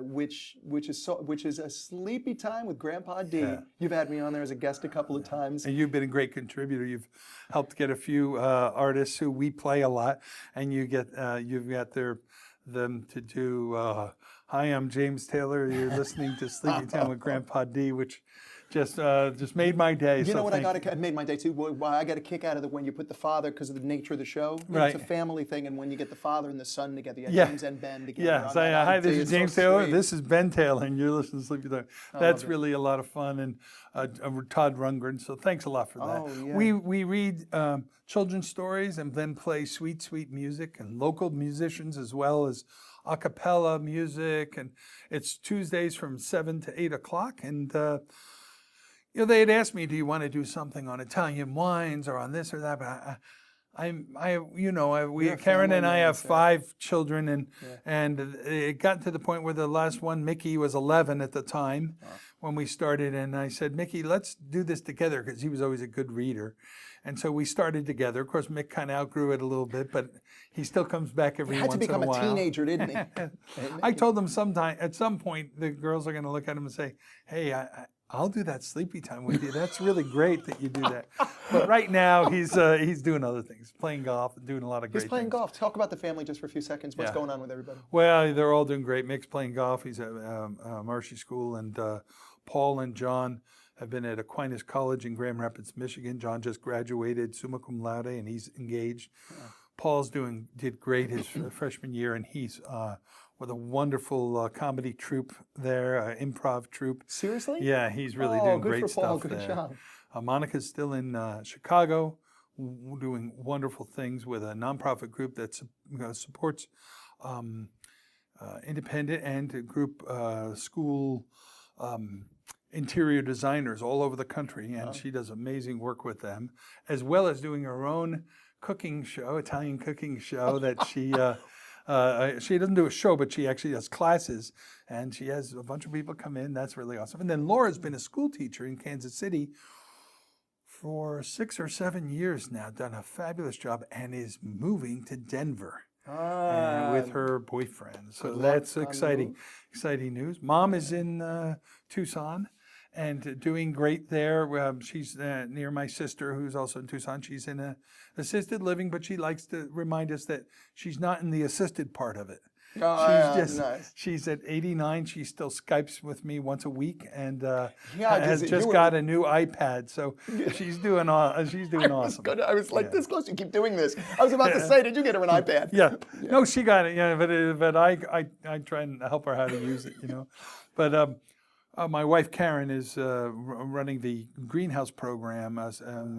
which is a sleepy time with Grandpa D. Yeah. You've had me on there as a guest a couple of times. And you've been a great contributor. You've helped get a few artists who we play a lot, and you've got them to do. Hi, I'm James Taylor. You're listening to Sleepy Time with Grandpa D, which just made my day. You know what? It Made my day too. Well, I got a kick out of when you put the father, because of the nature of the show. Right. It's a family thing, and when you get the father and the son together, you have Yeah. James and Ben together. Yeah, on say, that hi, idea. this is It's so James Taylor. sweet. This is Ben Taylor, and you're listening to Sleepy Time. That's it. really a lot of fun, and Todd Rundgren, so thanks a lot for that. Oh, yeah. We read children's stories and then play sweet, sweet music, and local musicians as well as a cappella music, and it's Tuesdays from 7 to 8 o'clock, and they had asked me, do you want to do something on Italian wines or on this or that, but Karen and I have 5 children, and it got to the point where the last one, Mickey, was 11 at the time when we started, and I said, Mickey, let's do this together, because he was always a good reader. And so we started together. Of course, Mick kind of outgrew it a little bit, but he still comes back every He had once to in a become while. a teenager, didn't he? I told them at some point, the girls are going to look at him and say, hey, I'll do that sleepy time with you. That's really great that you do that. But right now, he's doing other things, playing golf, and doing a lot of great He's playing things. golf. Talk about the family just for a few seconds. What's Yeah. going on with everybody? Well, they're all doing great. Mick's playing golf. He's at Marcy School, and Paul and John have been at Aquinas College in Grand Rapids, Michigan. John just graduated summa cum laude, and he's engaged. Paul's did great his freshman year, and he's with a wonderful comedy troupe there, improv troupe. Seriously? Yeah, he's really Oh, doing good great for Paul. stuff Good there. job. Monica's still in Chicago, doing wonderful things with a nonprofit group that supports independent and a group school interior designers all over the country, and she does amazing work with them, as well as doing her own cooking show, Italian cooking show that she doesn't do a show, but she actually does classes, and she has a bunch of people come in. That's really awesome. And then Laura's been a school teacher in Kansas City for 6 or 7 years now, done a fabulous job, and is moving to Denver. and with her boyfriend. So good luck that's on the exciting, move. exciting news. Mom is in Tucson and doing great there. She's near my sister, who's also in Tucson. She's in assisted living, but she likes to remind us that she's not in the assisted part of it. Nice. She's at 89. She still Skypes with me once a week, and Yeah, has you just were- got a new iPad. So she's doing awesome. I was like this close. You keep doing this. I was about to say, did you get her an iPad? Yeah. No, she got it. Yeah, but I try and help her how to use it. But my wife Karen is running the greenhouse program,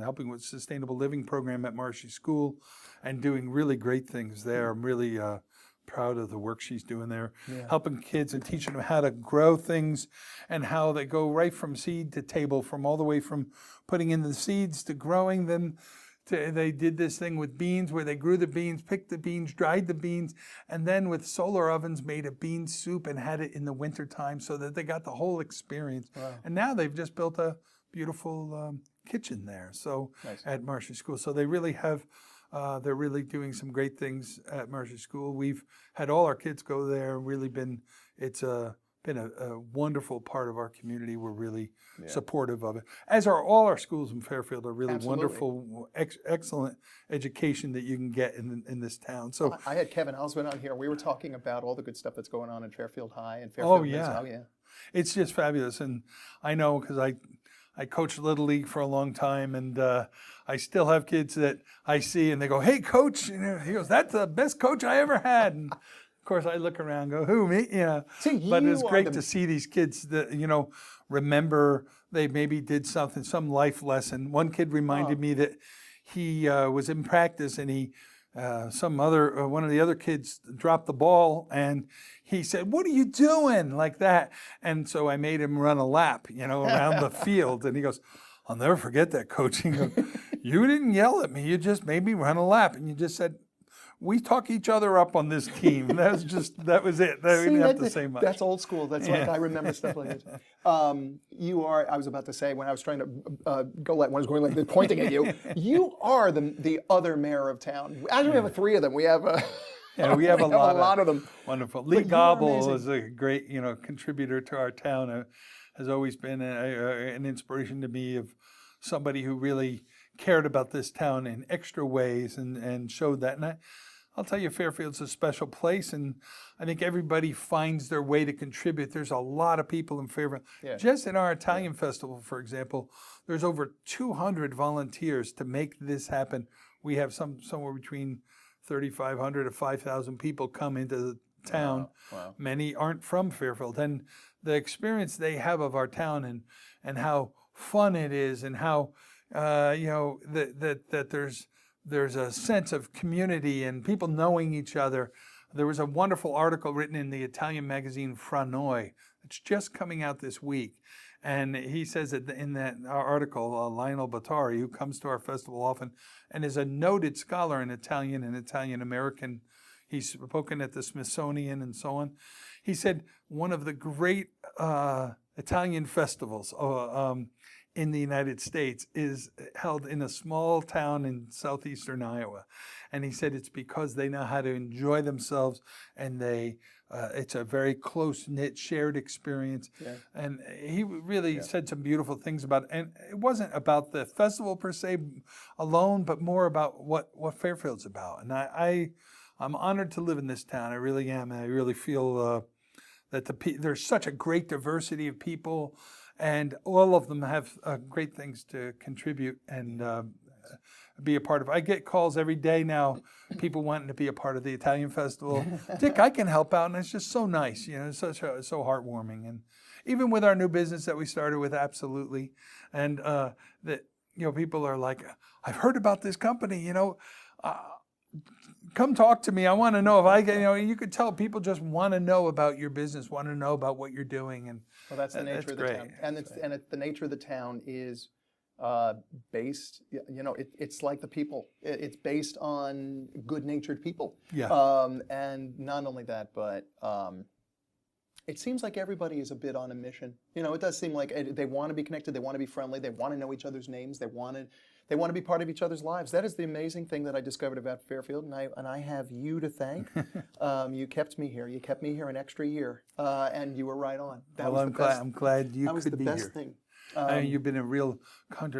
helping with sustainable living program at Marshy School, and doing really great things there. I'm really proud of the work she's doing there, helping kids and teaching them how to grow things and how they go right from seed to table, from all the way from putting in the seeds to growing them. They did this thing with beans where they grew the beans, picked the beans, dried the beans, and then with solar ovens made a bean soup and had it in the wintertime so that they got the whole experience. Wow. And now they've just built a beautiful kitchen there at Marshy School. So they really have, they're really doing some great things at Marshy School. We've had all our kids go there, really it's been a wonderful part of our community. We're really supportive of it, as are all our schools in Fairfield. Are really wonderful, excellent education that you can get in this town. So I had Kevin Osmond on here. We were talking about all the good stuff that's going on in Fairfield High and Fairfield. Oh yeah, it's just fabulous. And I know because I coached Little League for a long time, and I still have kids that I see and they go, "Hey, coach," he goes, "That's the best coach I ever had." And of course, I look around and go, "Who, me?" But it's great to see these kids that, remember they maybe did some life lesson. One kid reminded me that he was in practice and one of the other kids dropped the ball and he said, "What are you doing?" like that. And so I made him run a lap, around the field. And he goes, "I'll never forget that, coach." He goes, "You didn't yell at me. You just made me run a lap. And you just said, we talk each other up on this team." That was it. We didn't have to say much. That's old school. That's like, I remember stuff like this. I was about to say, when I was trying to go like, when I was going like this, pointing at you, you are the other mayor of town. Actually, we have three of them. We have we have a lot of them. Wonderful. Lee Gobble is a great, contributor to our town. Has always been an inspiration to me, of somebody who really cared about this town in extra ways and showed that. And I'll tell you, Fairfield's a special place, and I think everybody finds their way to contribute. There's a lot of people in Fairfield. Yeah. Just in our Italian festival, for example, there's over 200 volunteers to make this happen. We have somewhere between 3,500 to 5,000 people come into the town. Wow. Many aren't from Fairfield. And the experience they have of our town and how fun it is, and how that there's a sense of community and people knowing each other. There was a wonderful article written in the Italian magazine Fra Noi. It's just coming out this week. And he says that in that article, Lionel Bottari, who comes to our festival often and is a noted scholar in Italian and Italian American, he's spoken at the Smithsonian and so on. He said one of the great Italian festivals in the United States is held in a small town in southeastern Iowa. And he said it's because they know how to enjoy themselves, and it's a very close-knit, shared experience. Yeah. And he really said some beautiful things about it. And it wasn't about the festival per se alone, but more about what Fairfield's about. And I'm honored to live in this town. I really am. And I really feel that there's such a great diversity of people, and all of them have great things to contribute and be a part of. I get calls every day now, people wanting to be a part of the Italian festival. "Dick, I can help out," and it's just so nice. It's so heartwarming. And even with our new business that we started with, absolutely. And that people are like, "I've heard about this company. Come talk to me. I want to know if I can." You could tell people just want to know about your business, want to know about what you're doing. And well, that's the nature of the town. And the nature of the town is based, it's like the people. It's based on good-natured people. Yeah. And not only that, but it seems like everybody is a bit on a mission. You know, it does seem like they want to be connected, they want to be friendly, they want to know each other's names, they want to be part of each other's lives. That is the amazing thing that I discovered about Fairfield, and I have you to thank. You kept me here. You kept me here an extra year, and you were right on. That was the best. I'm glad you That was could the be best here. thing. I mean, you've been a real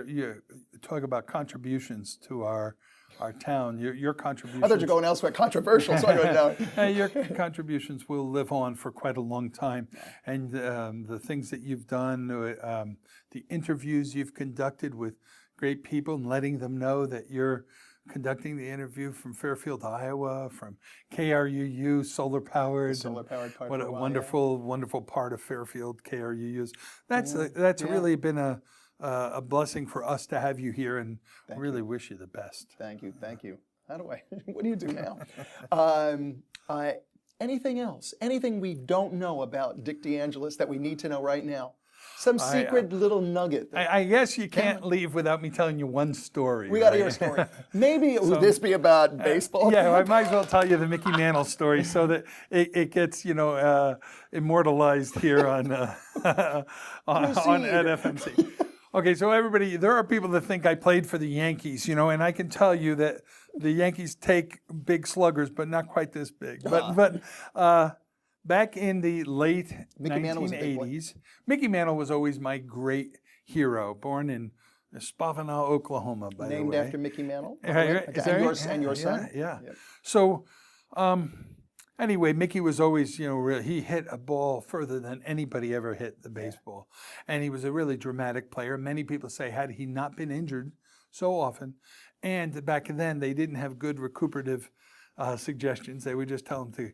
you talk about contributions to our town. Your contributions. I thought you were going elsewhere. Controversial. So I go down. Your contributions will live on for quite a long time, and the things that you've done, the interviews you've conducted with great people, and letting them know that you're conducting the interview from Fairfield, Iowa, from KRUU, solar powered. Solar powered part. What for a while, wonderful, wonderful part of Fairfield, KRUU's. That's really been a blessing for us to have you here, and really wish you the best. Thank you, thank you. How do I? What do you do now? Anything else? Anything we don't know about Dick DeAngelis that we need to know right now? Some secret little nugget. I guess you can't leave without me telling you one story. We got to hear a story. Maybe would this be about baseball? Yeah, I might as well tell you the Mickey Mantle story so that it gets immortalized here on at FMC. Okay, so everybody, there are people that think I played for the Yankees, and I can tell you that the Yankees take big sluggers, but not quite this big. But back in the late 1980s, Mickey Mantle was always my great hero, born in Spavanaugh, Oklahoma, by the way. Named after Mickey Mantle? Is that right? And your son? Yeah. Yep. So, anyway, Mickey was always, he hit a ball further than anybody ever hit the baseball. And he was a really dramatic player. Many people say, had he not been injured so often, and back then they didn't have good recuperative suggestions. They would just tell him to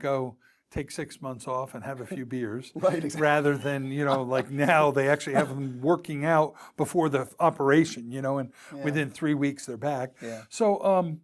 go take 6 months off and have a few beers, Right, exactly. rather than, like now they actually have them working out before the operation, and within 3 weeks they're back. Yeah. So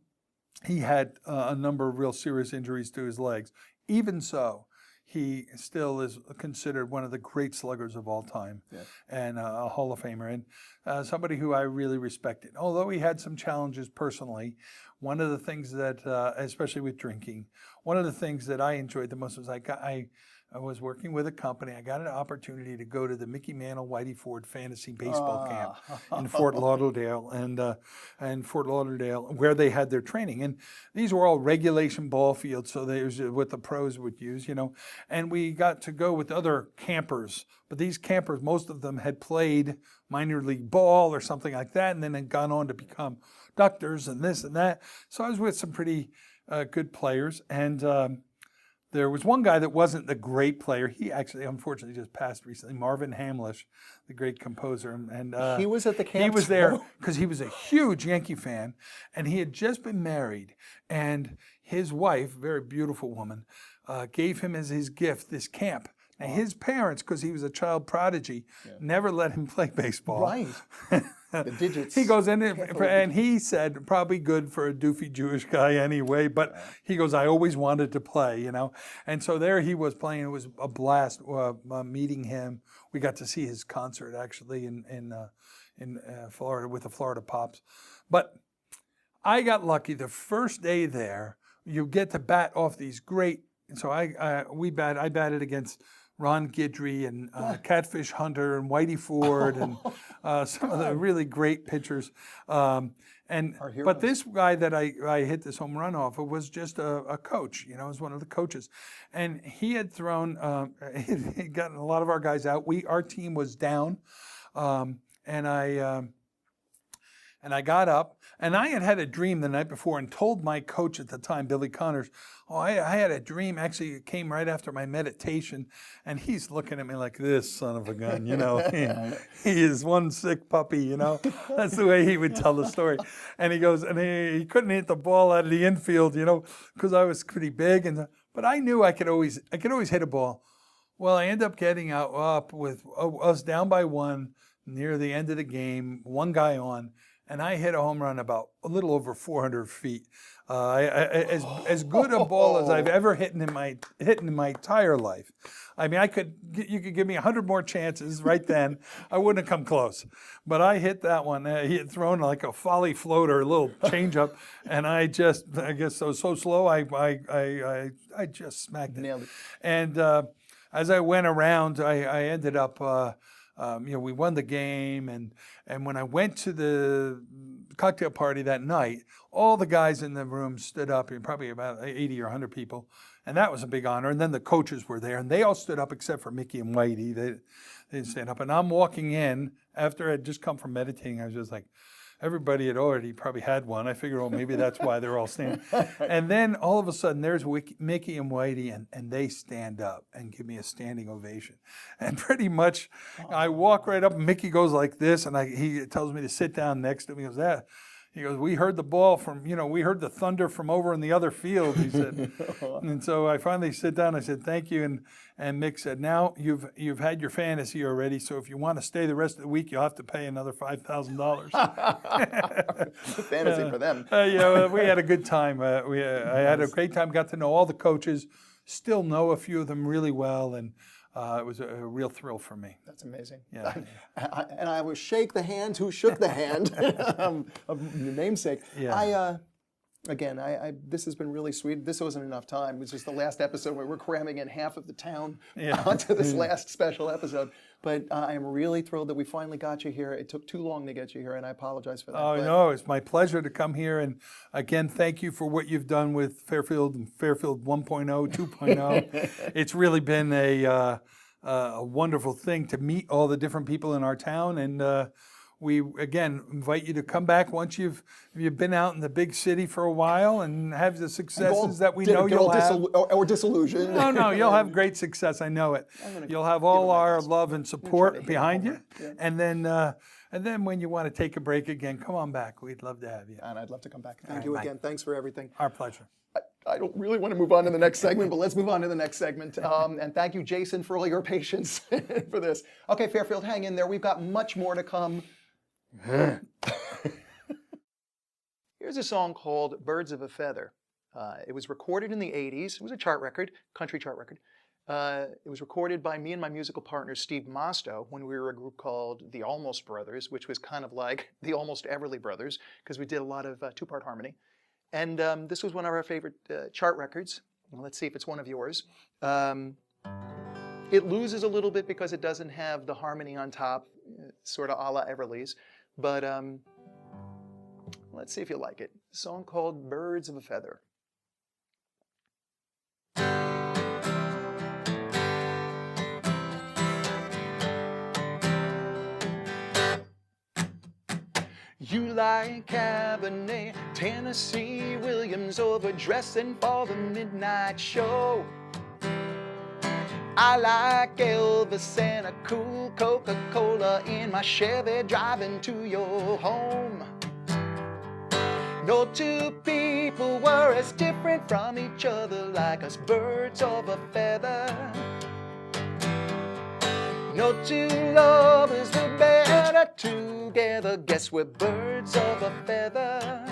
he had a number of real serious injuries to his legs. Even so, he still is considered one of the great sluggers of all time, and a Hall of Famer, and somebody who I really respected. Although he had some challenges personally, one of the things that, especially with drinking, one of the things that I enjoyed the most was I was working with a company. I got an opportunity to go to the Mickey Mantle Whitey Ford Fantasy Baseball Camp in Fort Lauderdale, and Fort Lauderdale, where they had their training. And these were all regulation ball fields, so there's what the pros would use, And we got to go with other campers, but these campers, most of them had played minor league ball or something like that, and then had gone on to become doctors and this and that. So I was with some pretty good players, and there was one guy that wasn't the great player. He actually, unfortunately, just passed recently. Marvin Hamlish, the great composer, and he was at the camp. He was there because he was a huge Yankee fan, and he had just been married. And his wife, very beautiful woman, gave him as his gift this camp. Now his parents, because he was a child prodigy, never let him play baseball. Right. The digits. He goes in and he said, probably good for a doofy Jewish guy anyway, but he goes, I always wanted to play, And so there he was playing. It was a blast meeting him. We got to see his concert actually in Florida with the Florida Pops. But I got lucky. The first day there, you get to bat off these great. So I batted against Ron Guidry and Catfish Hunter and Whitey Ford and some of the really great pitchers. But this guy that I hit this home run off of was just a coach, was one of the coaches. And he had thrown, he'd gotten a lot of our guys out. Our team was down, and I got up, and I had a dream the night before and told my coach at the time, Billy Connors, I had a dream. Actually, it came right after my meditation, and he's looking at me like this son of a gun, He is one sick puppy, That's the way he would tell the story. And he goes, and he couldn't hit the ball out of the infield, because I was pretty big, but I knew I could always hit a ball. Well, I ended up getting up with us down by one near the end of the game, one guy on. And I hit a home run about a little over 400 feet. As good a ball as I've ever hit in my entire life. I mean, you could give me 100 more chances right then. I wouldn't have come close. But I hit that one. He had thrown like a folly floater, a little changeup, and I guess I was so slow. I just smacked it. Nailed it. And as I went around, I ended up, we won the game, and when I went to the cocktail party that night, all the guys in the room stood up, and probably about 80 or 100 people, and that was a big honor. And then the coaches were there, and they all stood up except for Mickey and Whitey. They didn't stand up. And I'm walking in after I'd just come from meditating. I was just like, everybody had already probably had one. I figured, oh, maybe that's why they're all standing. And then all of a sudden, there's Mickey and Whitey, and they stand up and give me a standing ovation. And pretty much, I walk right up, and Mickey goes like this, and he tells me to sit down next to me. He goes, we heard the ball from, we heard the thunder from over in the other field, he said. And so I finally sit down, I said, thank you. And Mick said, now you've had your fantasy already, so if you want to stay the rest of the week, you'll have to pay another $5,000. Fantasy for them. We had a good time. I had a great time, got to know all the coaches, still know a few of them really well, and it was a real thrill for me. That's amazing. Yeah. And I will shake the hand who shook the hand of your namesake. Yeah. This has been really sweet. This wasn't enough time. It was just the last episode where we're cramming in half of the town onto this last special episode. But I am really thrilled that we finally got you here. It took too long to get you here, and I apologize for that. Oh, no, it's my pleasure to come here. And again, thank you for what you've done with Fairfield and Fairfield 1.0, 2.0. It's really been a wonderful thing to meet all the different people in our town. And we, again, invite you to come back once you've been out in the big city for a while and have the successes that we know you'll have. Or disillusioned. No, you'll have great success. I know it. You'll have all our love and support behind you. Yeah. And then when you want to take a break again, come on back. We'd love to have you. And I'd love to come back. Thank you again. Thanks for everything. Our pleasure. I don't really want to move on to the next segment, but let's move on to the next segment. And thank you, Jason, for all your patience for this. Okay, Fairfield, hang in there. We've got much more to come. Here's a song called Birds of a Feather. It was recorded in the 80s. It was a chart record, country chart record. It was recorded by me and my musical partner, Steve Mosto, when we were a group called the Almost Brothers, which was kind of like the Almost Everly Brothers, because we did a lot of two-part harmony. And this was one of our favorite chart records. Well, let's see if it's one of yours. It loses a little bit because it doesn't have the harmony on top, sort of a la Everly's. But let's see if you like it. A song called Birds of a Feather. You like Cabernet, Tennessee Williams, overdressing for the midnight show. I like Elvis and a cool Coca-Cola in my Chevy driving to your home. No two people were as different from each other, like us birds of a feather. No two lovers were better together, guess we're birds of a feather,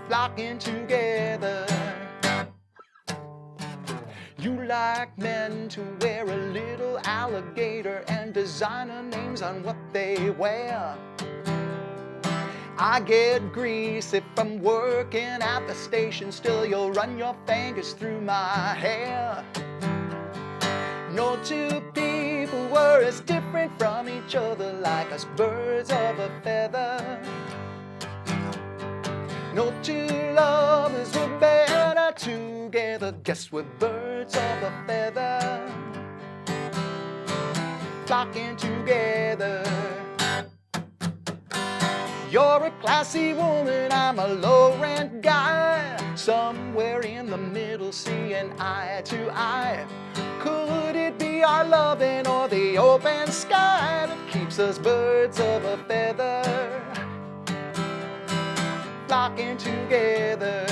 flocking together. You like men to wear a little alligator and designer names on what they wear. I get greasy from working at the station, still you'll run your fingers through my hair. No two people were as different from each other, like us birds of a feather. No two lovers were better together, guess we're birds of a feather, flocking together. You're a classy woman, I'm a low-rent guy, somewhere in the middle, seeing eye to eye. Could it be our loving or the open sky that keeps us birds of a feather, flocking together?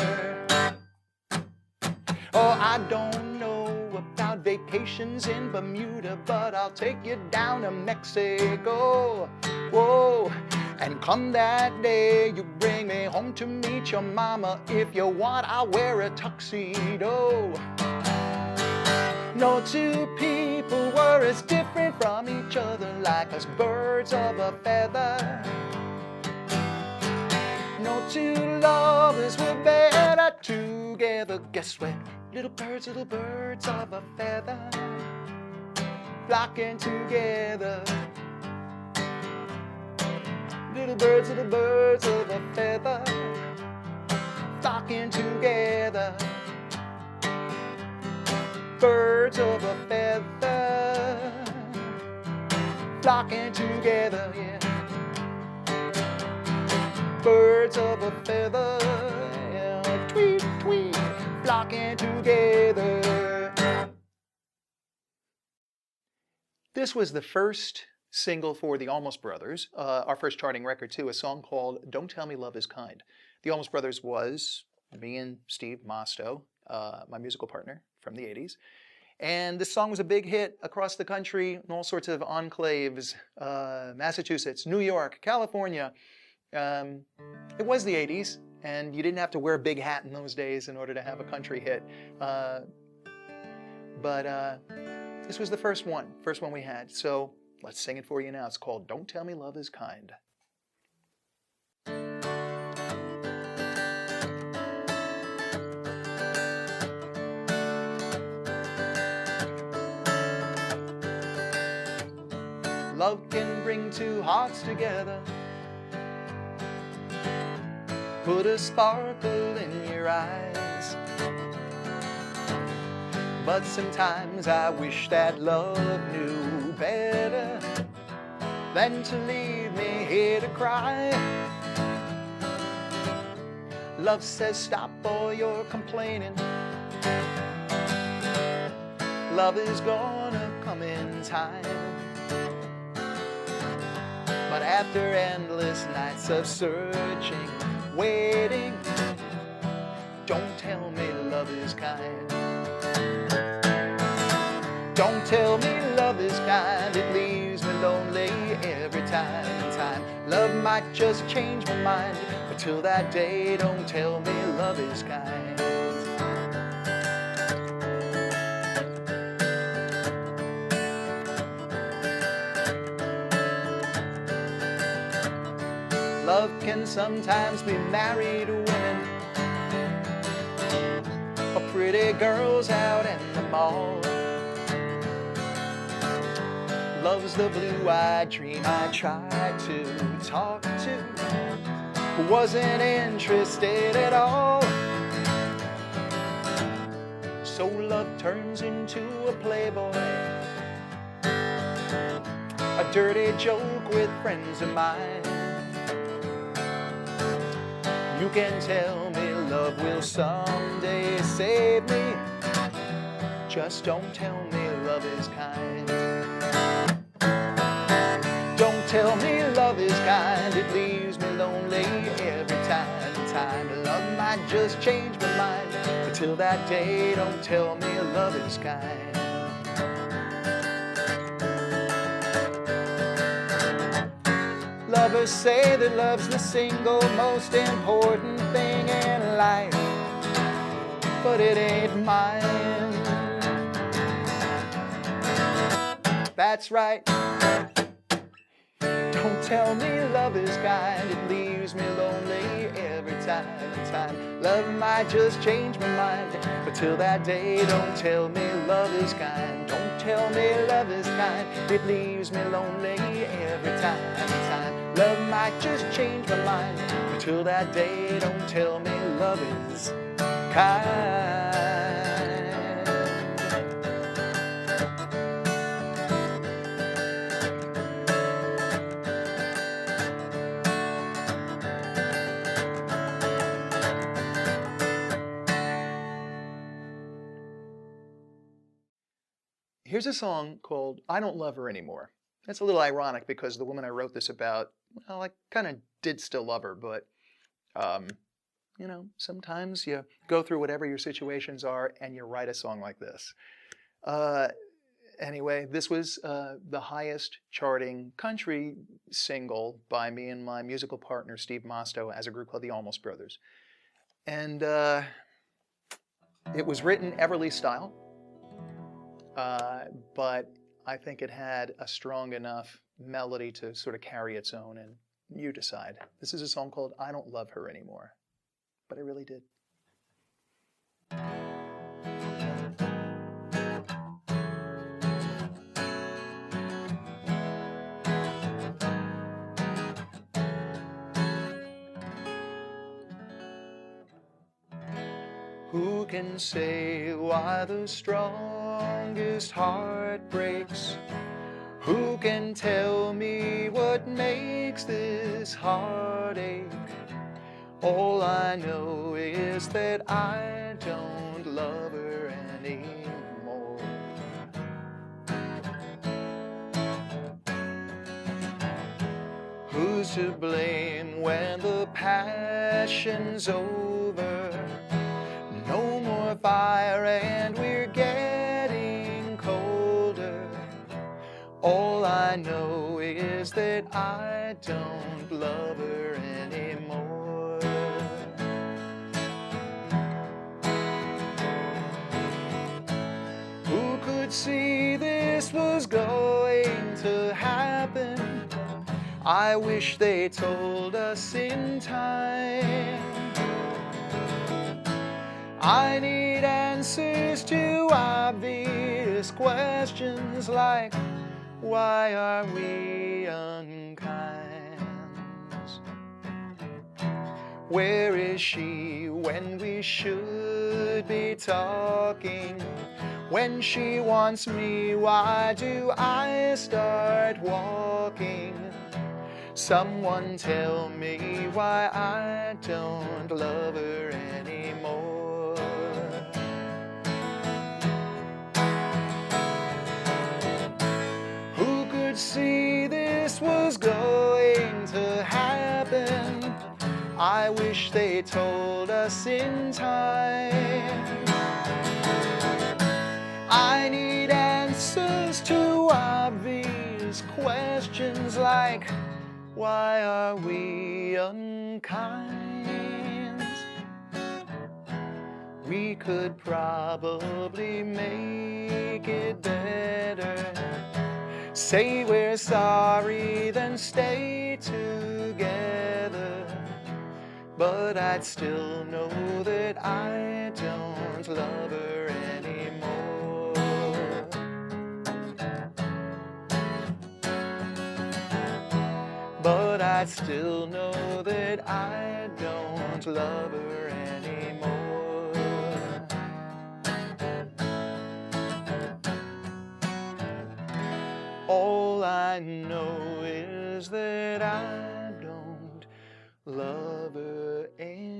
Oh, I don't know about vacations in Bermuda, but I'll take you down to Mexico. Whoa, and come that day, you bring me home to meet your mama. If you want, I'll wear a tuxedo. No two people were as different from each other, like us birds of a feather. No two lovers were better together, guess we're little birds of a feather, flocking together. Little birds of a feather, flocking together. Birds of a feather, flocking together, yeah. Birds of a feather, yeah. Tweet, tweet, flocking together. This was the first single for the Almost Brothers, our first charting record too, a song called Don't Tell Me Love Is Kind. The Almost Brothers was me and Steve Mosto, my musical partner from the 80s. And this song was a big hit across the country in all sorts of enclaves, Massachusetts, New York, California. It was the 80s, and you didn't have to wear a big hat in those days in order to have a country hit. But this was the first one we had. So let's sing it for you now. It's called Don't Tell Me Love Is Kind. Love can bring two hearts together, put a sparkle in your eyes. But sometimes I wish that love knew better than to leave me here to cry. Love says stop all your complaining. Love is gonna come in time. But after endless nights of searching, waiting, don't tell me love is kind. Don't tell me love is kind, it leaves me lonely every time and time. Love might just change my mind, but till that day, don't tell me love is kind. Love can sometimes be married women or pretty girls out in the mall. Love's the blue-eyed dream I tried to talk to, who wasn't interested at all. So love turns into a playboy, a dirty joke with friends of mine. You can tell me love will someday save me, just don't tell me love is kind. Don't tell me love is kind, it leaves me lonely every time and time. Love might just change my mind, but till that day, don't tell me love is kind. Lovers say that love's the single most important thing in life, but it ain't mine. That's right. Don't tell me love is kind, it leaves me lonely every time and time. Love might just change my mind, but till that day, don't tell me love is kind. Don't tell me love is kind, it leaves me lonely every time and time. Love might just change my mind, but till that day, don't tell me love is kind. Here's a song called I Don't Love Her Anymore. It's a little ironic because the woman I wrote this about, well, I kind of did still love her, but, you know, sometimes you go through whatever your situations are and you write a song like this. Anyway, this was the highest charting country single by me and my musical partner, Steve Mosto, as a group called the Almost Brothers. And it was written Everly style. But I think it had a strong enough melody to sort of carry its own, and you decide. This is a song called I Don't Love Her Anymore, but I really did. Who can say why the strongest heart breaks? Who can tell me what makes this heart ache? All I know is that I don't love her anymore. Who's to blame when the passion's over? No more fire and we're getting colder. All I know is that I don't love her anymore. Who could see this was going to happen? I wish they told us in time. I need answers to obvious questions like, why are we unkind? Where is she when we should be talking? When she wants me, why do I start walking? Someone tell me why I don't love her anymore. Who could see this was going to happen? I wish they told us in time. I need answers to obvious questions like, why are we unkind? We could probably make it better. Say we're sorry, then stay together. But I'd still know that I don't love her anymore. But I still know that I don't love her anymore. All I know is that I don't love her anymore.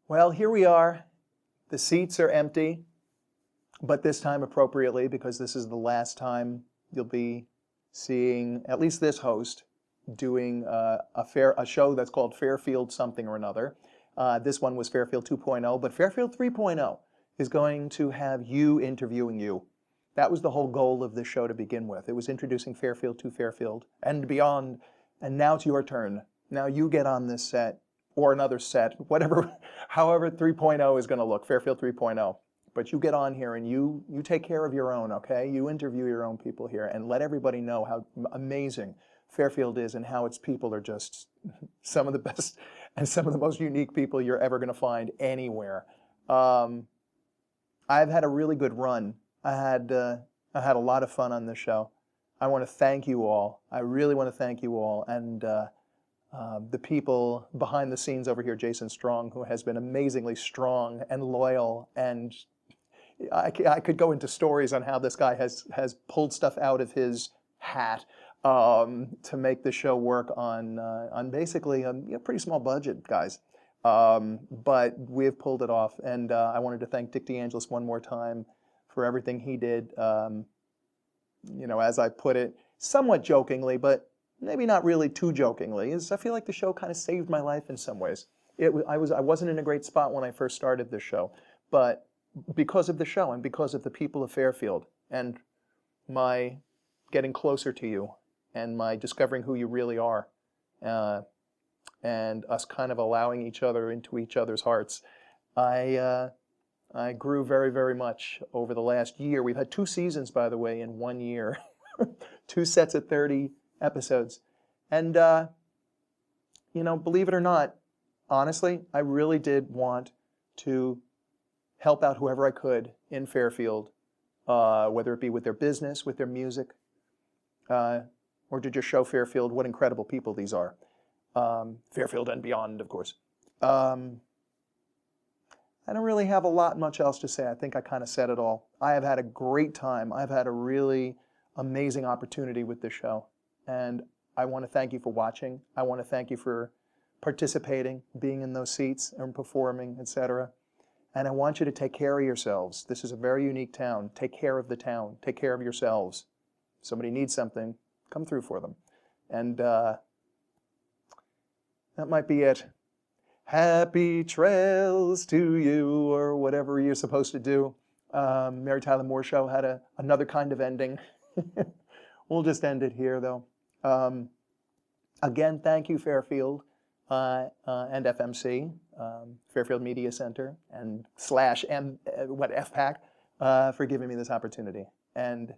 Well, here we are. The seats are empty, but this time appropriately, because this is the last time you'll be seeing at least this host doing a show that's called Fairfield something or another. This one was Fairfield 2.0, but Fairfield 3.0 is going to have you interviewing you. That was the whole goal of this show to begin with. It was introducing Fairfield to Fairfield and beyond, and now it's your turn. Now you get on this set, or another set, whatever, however 3.0 is going to look, Fairfield 3.0. But you get on here and you take care of your own, okay? You interview your own people here and let everybody know how amazing Fairfield is and how its people are just some of the best and some of the most unique people you're ever going to find anywhere. I've had a really good run. I had a lot of fun on this show. I want to thank you all. I really want to thank you all. And the people behind the scenes over here, Jason Strong, who has been amazingly strong and loyal. And I could go into stories on how this guy has pulled stuff out of his hat to make the show work on basically a pretty small budget, guys. But we've pulled it off. And I wanted to thank Dick DeAngelis one more time for everything he did. You know, as I put it, somewhat jokingly, but maybe not really too jokingly, is I feel like the show kind of saved my life in some ways. I wasn't in a great spot when I first started this show, but because of the show and because of the people of Fairfield and my getting closer to you and my discovering who you really are, and us kind of allowing each other into each other's hearts, I grew very, very much over the last year. We've had 2 seasons, by the way, in 1 year. 2 sets of 30 episodes. And, you know, believe it or not, honestly, I really did want to help out whoever I could in Fairfield whether it be with their business, with their music, or to just show Fairfield what incredible people these are. Fairfield and beyond, of course. I don't really have much else to say. I think I kind of said it all. I have had a great time. I've had a really amazing opportunity with this show. And I want to thank you for watching. I want to thank you for participating, being in those seats and performing, etc. And I want you to take care of yourselves. This is a very unique town. Take care of the town. Take care of yourselves. If somebody needs something, come through for them. And that might be it. Happy trails to you, or whatever you're supposed to do. Mary Tyler Moore Show had another kind of ending. We'll just end it here, though. Again, thank you, Fairfield and FMC, Fairfield Media Center, and FPAC, for giving me this opportunity. And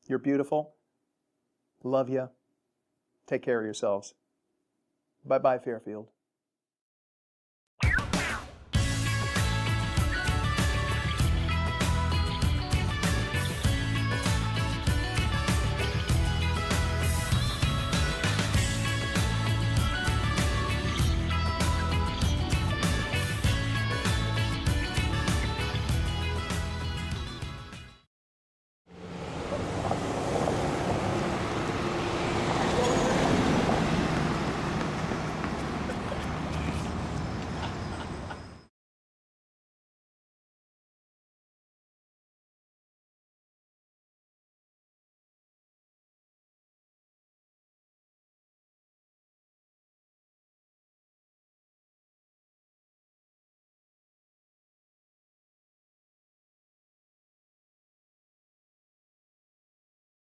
you're beautiful. Love you. Take care of yourselves. Bye-bye, Fairfield.